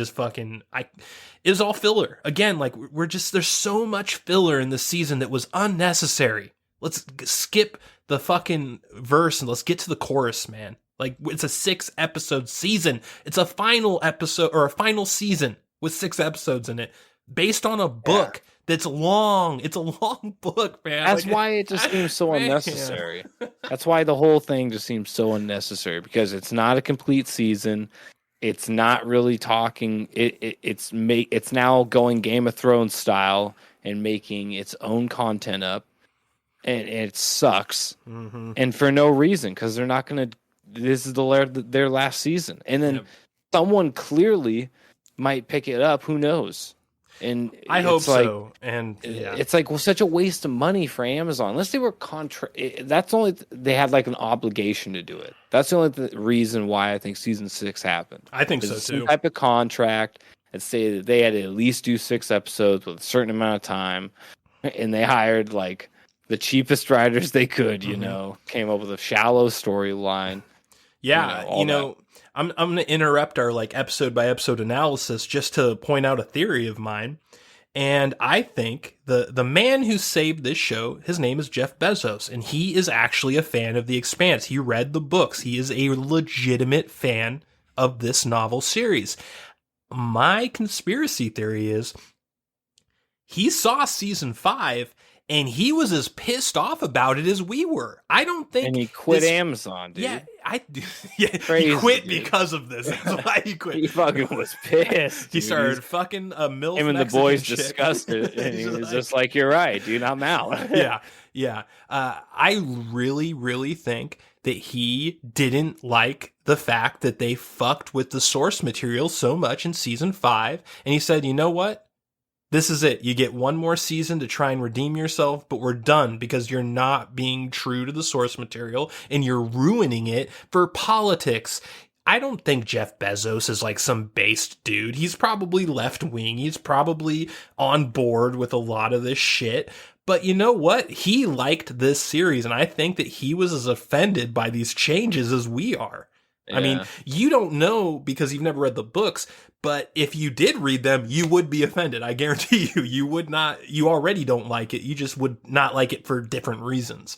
was all filler again. Like there's so much filler in this season that was unnecessary. Let's skip the fucking verse and let's get to the chorus, man. Like, it's a 6-episode season. It's a final episode or a final season with 6 episodes in it based on a book that's long. It's a long book, man. That's why it just seems so unnecessary. That's why the whole thing just seems so unnecessary because it's not a complete season. It's not really talking. It's now going Game of Thrones style and making its own content up. And it sucks. Mm-hmm. And for no reason because they're not going to. This is their last season, and then someone clearly might pick it up. Who knows? And I hope so. And it's like such a waste of money for Amazon. Unless they were that's only they had like an obligation to do it. That's the only reason why I think season 6 happened. I think so too. Some type of contract that say that they had to at least do 6 episodes with a certain amount of time, and they hired like the cheapest writers they could. Came up with a shallow storyline. Yeah, I'm going to interrupt our like episode by episode analysis just to point out a theory of mine. And I think the man who saved this show, his name is Jeff Bezos, and he is actually a fan of The Expanse. He read the books. He is a legitimate fan of this novel series. My conspiracy theory is he saw season 5 and he was as pissed off about it as we were. I don't think. And he quit Amazon, dude. Yeah, he Crazy, quit dude. because of this. That's why he quit. He fucking was pissed. He dude. started fucking a MILF. Him and the Mexican boys chick. discussed it, and he was just like, "You're right, dude. I'm out." Yeah. I really, really think that he didn't like the fact that they fucked with the source material so much in season 5, and he said, "You know what? This is it. You get one more season to try and redeem yourself, but we're done because you're not being true to the source material and you're ruining it for politics." I don't think Jeff Bezos is like some based dude. He's probably left wing. He's probably on board with a lot of this shit. But you know what? He liked this series, and I think that he was as offended by these changes as we are. Yeah. I mean, you don't know because you've never read the books, but if you did read them, you would be offended. I guarantee you, you would not. You already don't like it. You just would not like it for different reasons.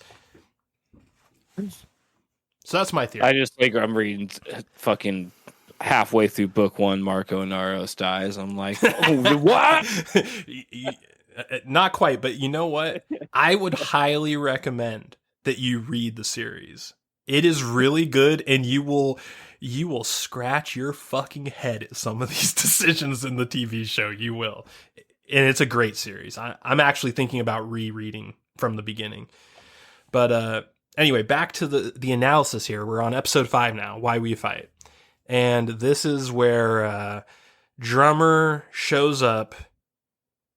So that's my theory. I just think I'm reading fucking halfway through book 1, Marco Naros dies. I'm like, oh, what? Not quite, but you know what? I would highly recommend that you read the series. It is really good, and you will scratch your fucking head at some of these decisions in the TV show. You will. And it's a great series. I'm actually thinking about rereading from the beginning. But anyway, back to the analysis here. We're on episode 5 now, Why We Fight. And this is where Drummer shows up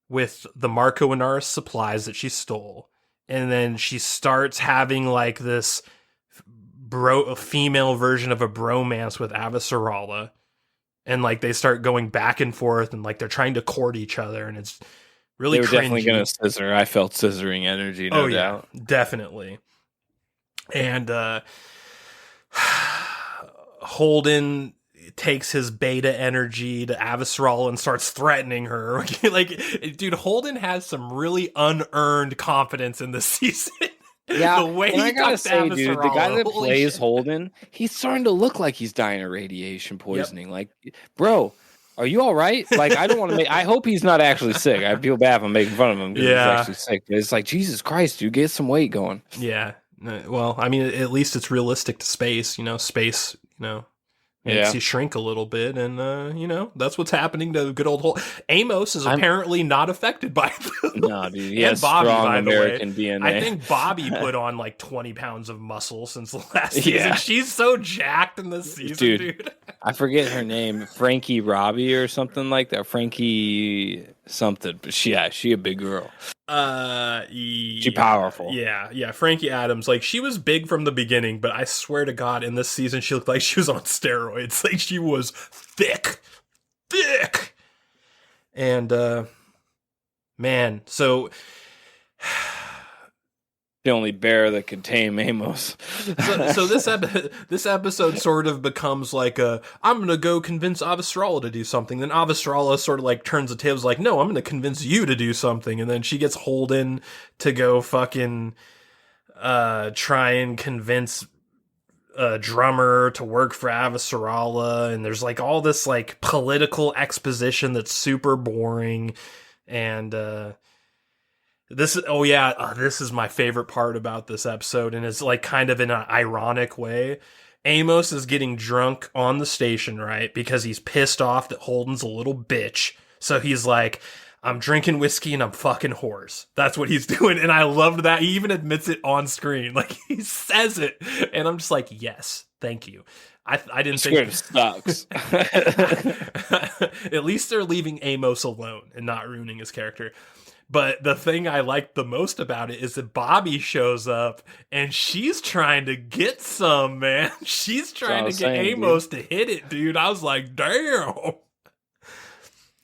with the Marco Inaris supplies that she stole. And then she starts having like this a female version of a bromance with Avasarala. And like they start going back and forth and like they're trying to court each other. And it's really They were cringy. definitely going to scissor. I felt scissoring energy, no doubt. Definitely. And Holden takes his beta energy to Avasarala and starts threatening her. Like, dude, Holden has some really unearned confidence in this season. Yeah, the way and I he gotta talks to say, dude, the guy Avasarala, that holy plays shit. Holden, he's starting to look like he's dying of radiation poisoning. Like, bro, are you all right? Like, I don't want to make. I hope he's not actually sick. I feel bad if I'm making fun of him because he's actually sick. But it's like, Jesus Christ, dude, get some weight going. Yeah. Well, I mean, at least it's realistic to space. Space. Makes you shrink a little bit, and that's what's happening to good old Holden. Amos is apparently not affected by it. No, dude, he And has Bobby, strong by the way. American DNA. I think Bobby put on like 20 pounds of muscle since the last season. Yeah. She's so jacked in this season, dude. I forget her name, Frankie Robbie or something like that. Frankie something, but she a big girl. She powerful. Yeah. Frankie Adams, like she was big from the beginning, but I swear to God, in this season she looked like she was on steroids. Like she was thick. And man, so The only bear that could tame Amos. so this episode sort of becomes like I'm gonna go convince Avasarala to do something. Then Avasarala sort of like turns the tables, like, no, I'm gonna convince you to do something. And then she gets Holden to go fucking try and convince Drummer to work for Avasarala. And there's like all this like political exposition that's super boring. And this is my favorite part about this episode, and it's like kind of in an ironic way. Amos is getting drunk on the station, right? Because he's pissed off that Holden's a little bitch. So he's like, I'm drinking whiskey and I'm fucking whores. That's what he's doing. And I loved that. He even admits it on screen. Like he says it. And I'm just like, yes, thank you. I didn't think it sucks. At least they're leaving Amos alone and not ruining his character. But the thing I liked the most about it is that Bobby shows up and she's trying to get some, man. She's trying to get Amos to hit it, dude. I was like, damn.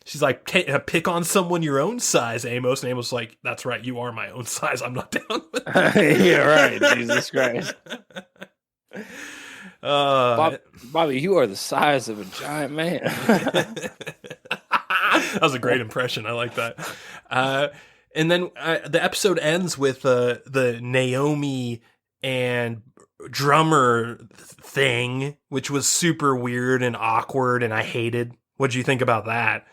She's like, pick on someone your own size, Amos. And Amos was like, that's right, you are my own size. I'm not down with that. Yeah, right. Jesus Christ. Bobby, you are the size of a giant man. That was a great impression. I like that. And then the episode ends with the Naomi and Drummer thing, which was super weird and awkward, and I hated. What'd you think about that?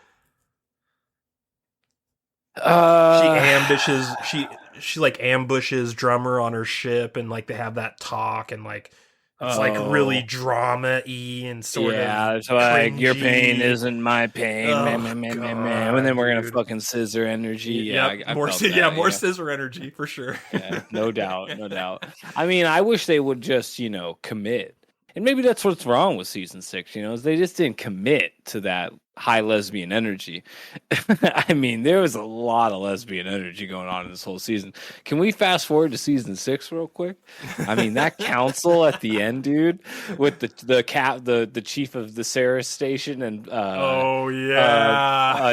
She like ambushes Drummer on her ship, and like they have that talk, and like it's like really drama-y and sort of it's like your cringy. pain isn't my pain, Oh, and then we're gonna dude. fucking scissor energy. Yeah, more scissor energy for sure. Yeah, no doubt. I mean, I wish they would just, commit. And maybe that's what's wrong with season 6, is they just didn't commit to that high lesbian energy. I mean, there was a lot of lesbian energy going on in this whole season. Can we fast forward to season 6 real quick? I mean, that council at the end, dude, with the chief of the Ceres station and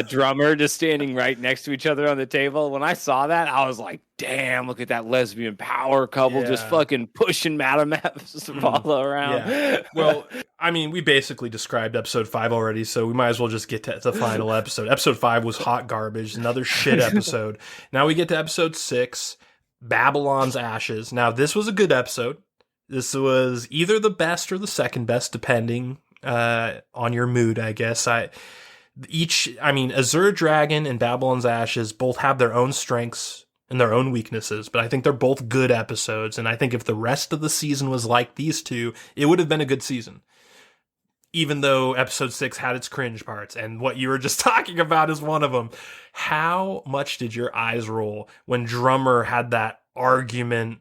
Drummer just standing right next to each other on the table. When I saw that, I was like, damn, look at that lesbian power couple just fucking pushing Madame Avasarala around. Yeah. Well, I mean, we basically described episode 5 already, so we might as well just get to the final episode. Episode 5 was hot garbage, another shit episode. Now we get to episode 6, Babylon's Ashes. Now, this was a good episode. This was either the best or the second best, depending on your mood, I guess. Azure Dragon and Babylon's Ashes both have their own strengths and their own weaknesses, but I think they're both good episodes, and I think if the rest of the season was like these two, it would have been a good season. Even though episode 6 had its cringe parts, and what you were just talking about is one of them. How much did your eyes roll when Drummer had that argument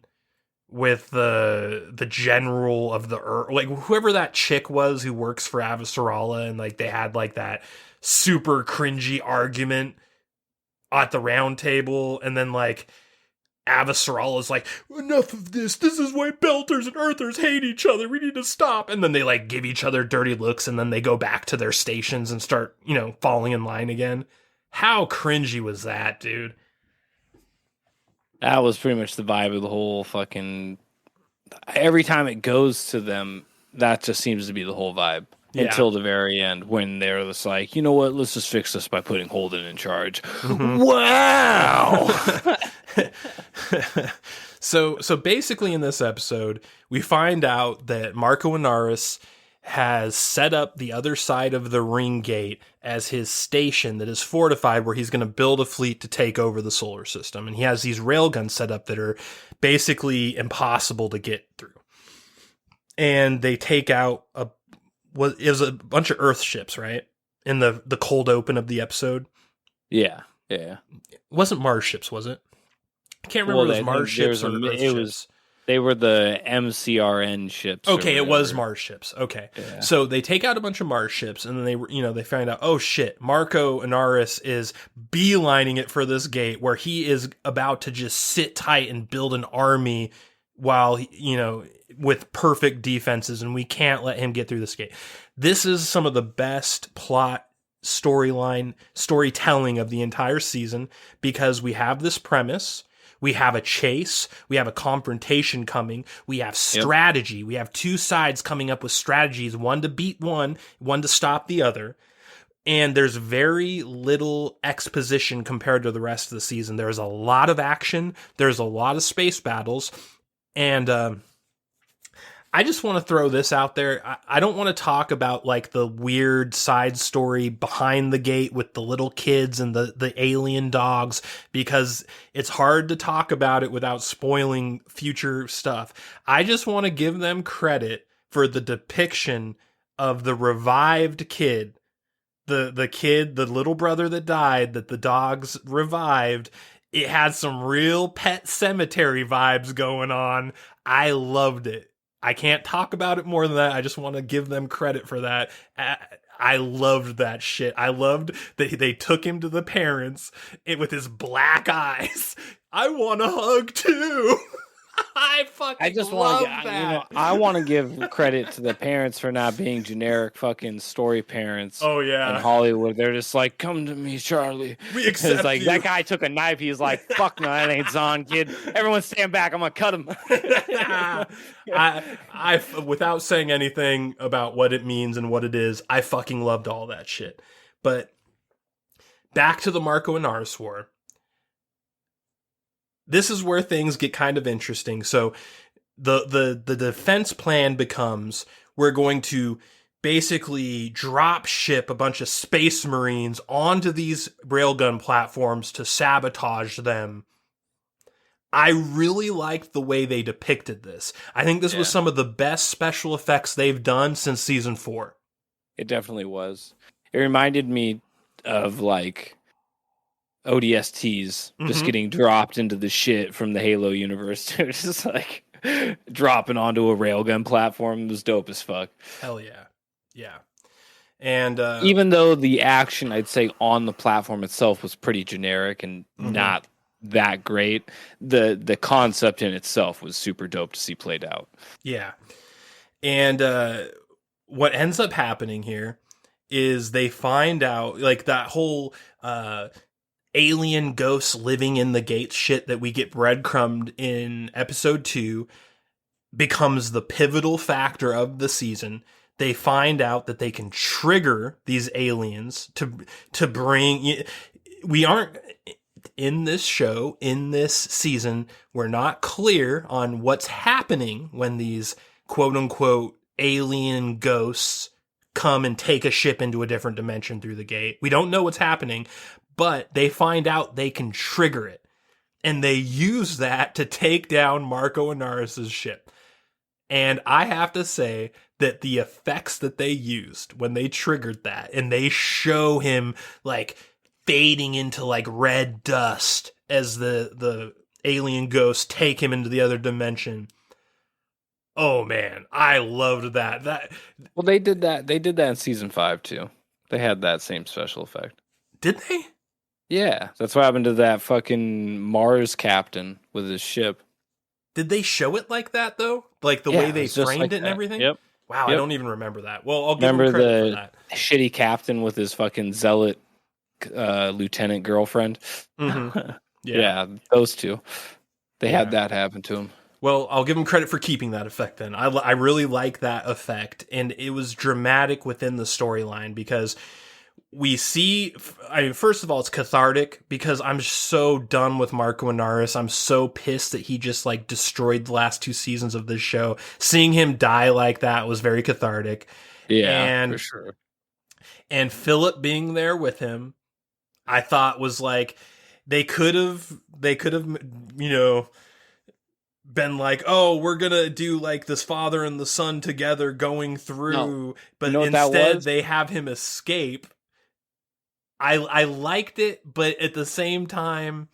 with the general of the Earth, like whoever that chick was who works for Avasarala, and like they had like that super cringy argument at the round table, and then like Avasarala's like, enough of this. This is why Belters and Earthers hate each other. We need to stop. And then they like give each other dirty looks, and then they go back to their stations and start, falling in line again. How cringy was that, dude? That was pretty much the vibe of the whole fucking... Every time it goes to them, that just seems to be the whole vibe. Yeah. Until the very end, when they're just like, you know what, let's just fix this by putting Holden in charge. Mm-hmm. Wow! So basically in this episode, we find out that Marco Inaris has set up the other side of the ring gate as his station that is fortified, where he's going to build a fleet to take over the solar system. And he has these railguns set up that are basically impossible to get through. And they take out it was a bunch of Earth ships, right? In the cold open of the episode. Yeah. It wasn't Mars ships, was it? I can't remember if it was Mars ships or Earth ships. They were the MCRN ships. Okay, it was Mars ships. Okay. Yeah. So they take out a bunch of Mars ships, and then they find out, oh shit, Marco Inaris is beelining it for this gate, where he is about to just sit tight and build an army while, with perfect defenses, and we can't let him get through this gate. This is some of the best plot storytelling of the entire season, because we have this premise, we have a chase, we have a confrontation coming, we have strategy, we have two sides coming up with strategies, one to beat one to stop the other. And there's very little exposition compared to the rest of the season. There's a lot of action, there's a lot of space battles, and I just want to throw this out there. I don't want to talk about like the weird side story behind the gate with the little kids and the alien dogs, because it's hard to talk about it without spoiling future stuff. I just want to give them credit for the depiction of the revived kid, the kid, the little brother that died, that the dogs revived. It had some real Pet Cemetery vibes going on. I loved it. I can't talk about it more than that. I just want to give them credit for that. I loved that shit. I loved that they took him to the parents with his black eyes. I want a hug too. I just love that. I want to give credit to the parents for not being generic fucking story parents. Oh yeah, in Hollywood, they're just like, "Come to me, Charlie." We accept like you. That guy took a knife. He's like, "Fuck no, that ain't Zahn, kid. Everyone stand back. I'm gonna cut him." I without saying anything about what it means and what it is, I fucking loved all that shit. But back to the Marco Inaris War. This is where things get kind of interesting. So the defense plan becomes, we're going to basically drop ship a bunch of space marines onto these railgun platforms to sabotage them. I really liked the way they depicted this. I think this was some of the best special effects they've done since season 4. It definitely was. It reminded me of like ODSTs just getting dropped into the shit from the Halo universe. It was just like dropping onto a railgun platform. It was dope as fuck. Hell yeah. Yeah. And even though the action, I'd say, on the platform itself was pretty generic and not that great, the concept in itself was super dope to see played out. Yeah. And what ends up happening here is they find out, like, that whole alien ghosts living in the gates shit that we get breadcrumbed in episode 2 becomes the pivotal factor of the season. They find out that they can trigger these aliens to bring... We aren't... In this show, in this season, we're not clear on what's happening when these quote-unquote alien ghosts come and take a ship into a different dimension through the gate. We don't know what's happening, but they find out they can trigger it. And they use that to take down Marco Inaris' ship. And I have to say that the effects that they used when they triggered that, and they show him, like, fading into like red dust as the alien ghosts take him into the other dimension. Oh man, I loved that. Well, they did that in season 5 too. They had that same special effect. Did they? Yeah, that's what happened to that fucking Mars captain with his ship. Did they show it like that though? Like the way they framed like it and that. everything? Yep. Wow, Yep. I don't even remember that. Well, I'll give them Remember credit for the that. shitty captain with his fucking zealot lieutenant girlfriend? Yeah, those two. They had that happen to him. Well, I'll give them credit for keeping that effect then. I really like that effect, and it was dramatic within the storyline because we see... first of all, it's cathartic because I'm so done with Marco Inaris. I'm so pissed that he just like destroyed the last 2 seasons of this show. Seeing him die like that was very cathartic. Yeah, for sure. And Philip being there with him, I thought was like, they could have, you know, been like, oh, we're gonna do like this father and the son together going through, but instead they have him escape. I liked it, but at the same time,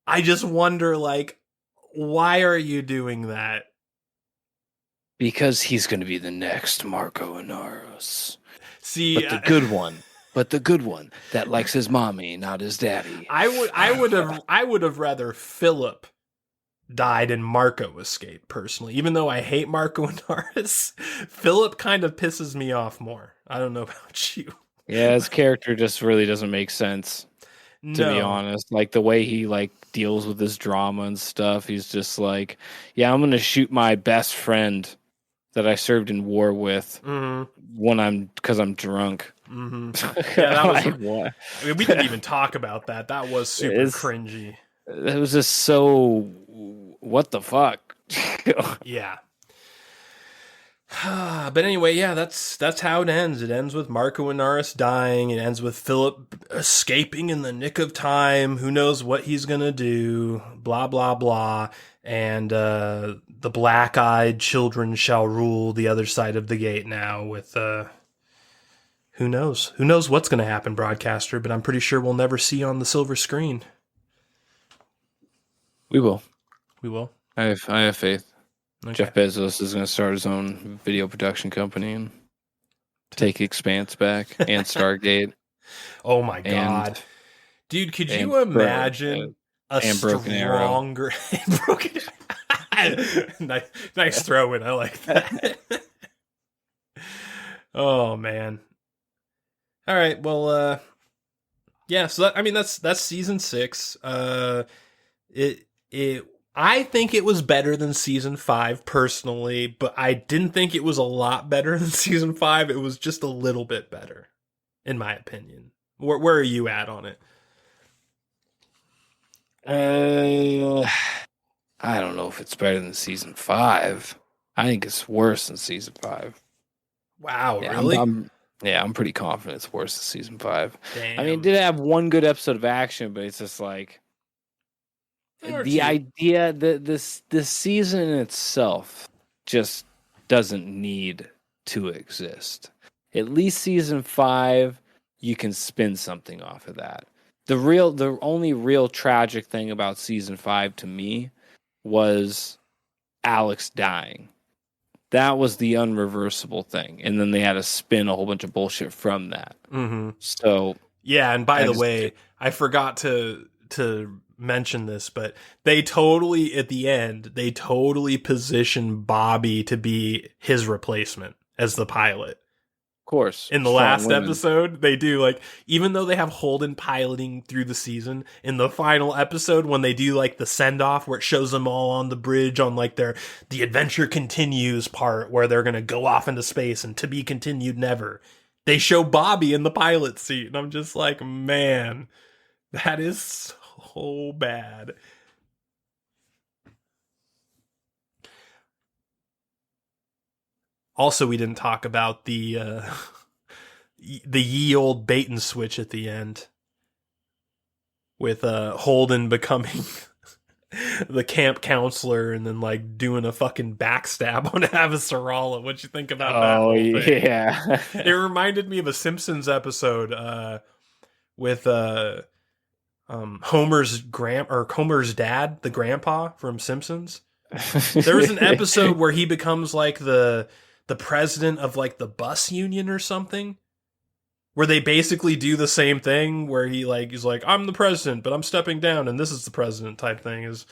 I just wonder, like, why are you doing that? Because he's going to be the next Marco Inaris. See, but the good one that likes his mommy, not his daddy. I would have rather Philip died and Marco escaped personally. Even though I hate Marco Inaris, Philip kind of pisses me off more. I don't know about you. Yeah, his character just really doesn't make sense, to be honest. Like, the way he, like, deals with his drama and stuff, he's just like, yeah, I'm going to shoot my best friend that I served in war with because I'm drunk. Yeah, that was... what? I mean, we didn't even talk about that. That was super cringy. It was just so... What the fuck? Yeah. But anyway, yeah, that's how it ends. It ends with Marco Inaris dying. It ends with Philip escaping in the nick of time. Who knows what he's gonna do? Blah blah blah. And the black-eyed children shall rule the other side of the gate now. With who knows? Who knows what's gonna happen, broadcaster? But I'm pretty sure we'll never see on the silver screen. We will. We will. I have faith. Okay. Jeff Bezos is going to start his own video production company and take Expanse back and Stargate. Oh my god, dude! Could you imagine a stronger broken? nice throw in. I like that. Oh man. All right. Well. Yeah. So that's season 6. I think it was better than season 5 personally, but I didn't think it was a lot better than season 5. It was just a little bit better, in my opinion. Where are you at on it? I don't know if it's better than season 5. I think it's worse than season 5. Wow, Yeah, really? I'm pretty confident it's worse than season 5. Damn. I mean, it did have one good episode of action, but it's just like the idea that this season in itself just doesn't need to exist. At least season 5, you can spin something off of that. The only real tragic thing about season 5 to me was Alex dying. That was the unreversible thing, and then they had to spin a whole bunch of bullshit from that. Mm-hmm. So yeah, and by the way, I forgot to mention this, but they totally at the end position Bobby to be his replacement as the pilot. Of course, in the last episode, they do, like, even though they have Holden piloting through the season, in the final episode when they do like the send off where it shows them all on the bridge on like the adventure continues part where they're gonna go off into space and to be continued never. They show Bobby in the pilot seat, and I'm just like, man, that is so bad. Also, we didn't talk about the ye old bait and switch at the end with Holden becoming the camp counselor and then like doing a fucking backstab on Avasarala. What'd you think about that whole thing? Yeah. It reminded me of a Simpsons episode with Homer's dad, the grandpa from Simpsons. There was an episode where he becomes like the president of like the bus union or something, where they basically do the same thing where he's like, I'm the president, but I'm stepping down and this is the president type thing. Is,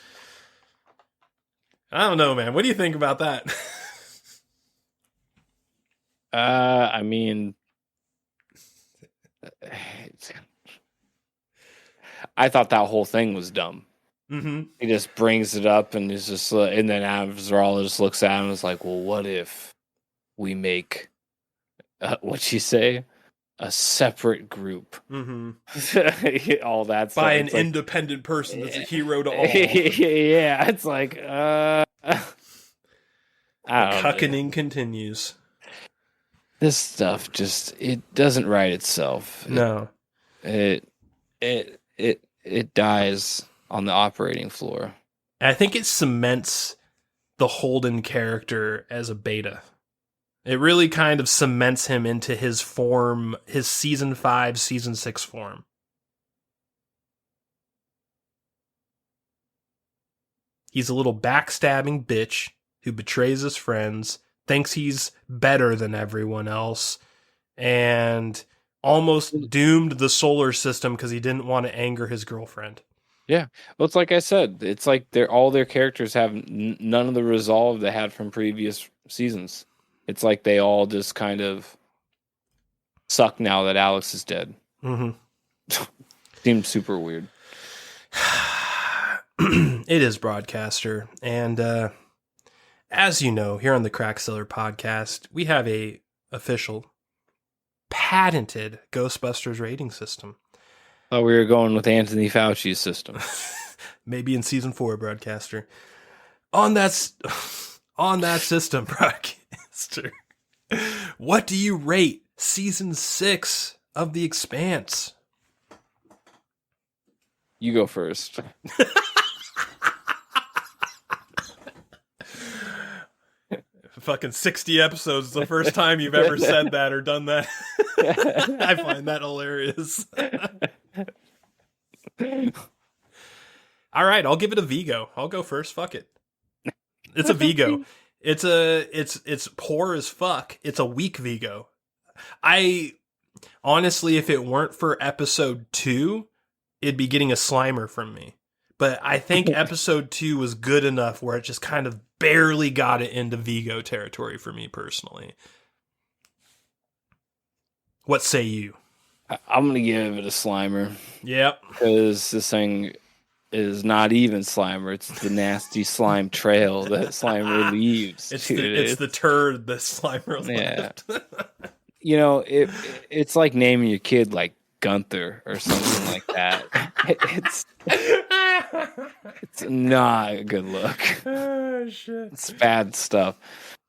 I don't know, man. What do you think about that? I mean, I thought that whole thing was dumb. Mm-hmm. He just brings it up and is just, and then Avasarala just looks at him and is like, well, what if we make, what'd she say? A separate group. Mm-hmm. All that by stuff. an independent person that's a hero to all. Yeah, it's like, I don't know. Cuckening continues. This stuff just, it doesn't write itself. No. It dies on the operating floor. I think it cements the Holden character as a beta. It really kind of cements him into his form, his season 5, season 6 form. He's a little backstabbing bitch who betrays his friends, thinks he's better than everyone else, and almost doomed the solar system because he didn't want to anger his girlfriend. Yeah. Well, it's like I said, it's like all their characters have none of the resolve they had from previous seasons. It's like they all just kind of suck now that Alex is dead. Mm-hmm. Seems super weird. It is Broadcaster, and as you know, here on the Crack Cellar Podcast, we have a official, patented Ghostbusters rating system. Thought we were going with Anthony Fauci's system. Maybe in season 4, Broadcaster. On that system, Broadcaster, what do you rate season 6 of The Expanse? You go first. Fucking 60 episodes is the first time you've ever said that or done that. I find that hilarious. All right, I'll give it a Vigo. I'll go first. Fuck it. It's a Vigo. It's poor as fuck. It's a weak Vigo. I honestly, if it weren't for episode 2, it'd be getting a Slimer from me. But I think episode 2 was good enough where it just kind of barely got it into Vigo territory for me personally. What say you? I'm going to give it a Slimer. Yep. Because this thing is not even Slimer. It's the nasty slime trail that Slimer leaves. It's the turd that Slimer left. You know, it's like naming your kid like Gunther or something like that. It's not a good look. Oh, shit. It's bad stuff.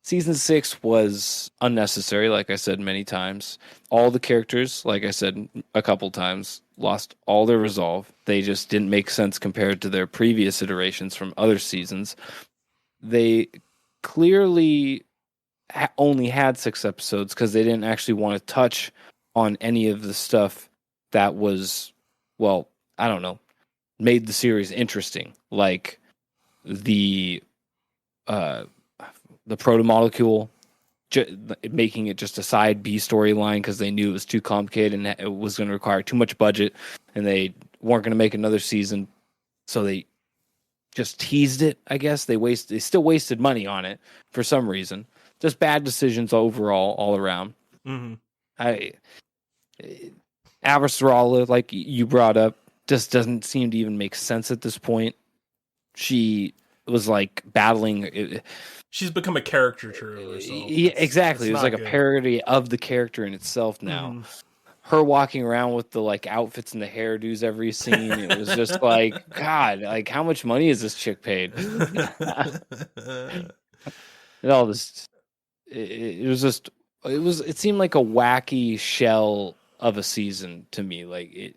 Season 6 was unnecessary, like I said many times. All the characters, like I said a couple times, lost all their resolve. They just didn't make sense compared to their previous iterations from other seasons. They clearly only had 6 episodes because they didn't actually want to touch on any of the stuff that was, well, I don't know, made the series interesting, like the proto-molecule, making it just a side B storyline because they knew it was too complicated and it was going to require too much budget, and they weren't going to make another season, so they just teased it. I guess they still wasted money on it for some reason. Just bad decisions overall, all around. Mm-hmm. Avasarala, like you brought up, just doesn't seem to even make sense at this point. She was like battling. She's become a caricature of herself. Yeah, exactly. It was like good. a parody of the character in itself now. Mm-hmm. Her walking around with the like outfits and the hairdos every scene, it was just like, God, like how much money is this chick paid? And all this, it seemed like a wacky shell of a season to me. Like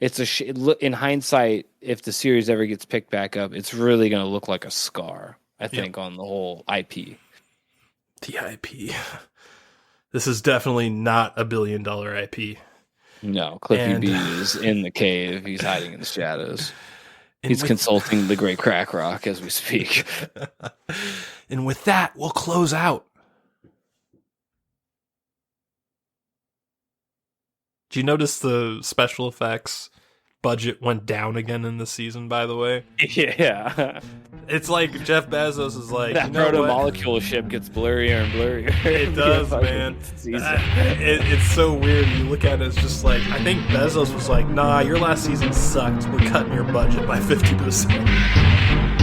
in hindsight, if the series ever gets picked back up, it's really going to look like a scar, I think, on the whole IP. The IP. This is definitely not a $1 billion IP. No, Cliffy B is in the cave. He's hiding in the shadows. He's consulting the great Crack Rock as we speak. And with that, we'll close out. Do you notice the special effects budget went down again in this season, by the way? Yeah. It's like Jeff Bezos is like, that you know proto-molecule ship gets blurrier and blurrier. It does, man. It's so weird. You look at it, it's just like, I think Bezos was like, nah, your last season sucked. We're cutting your budget by 50%.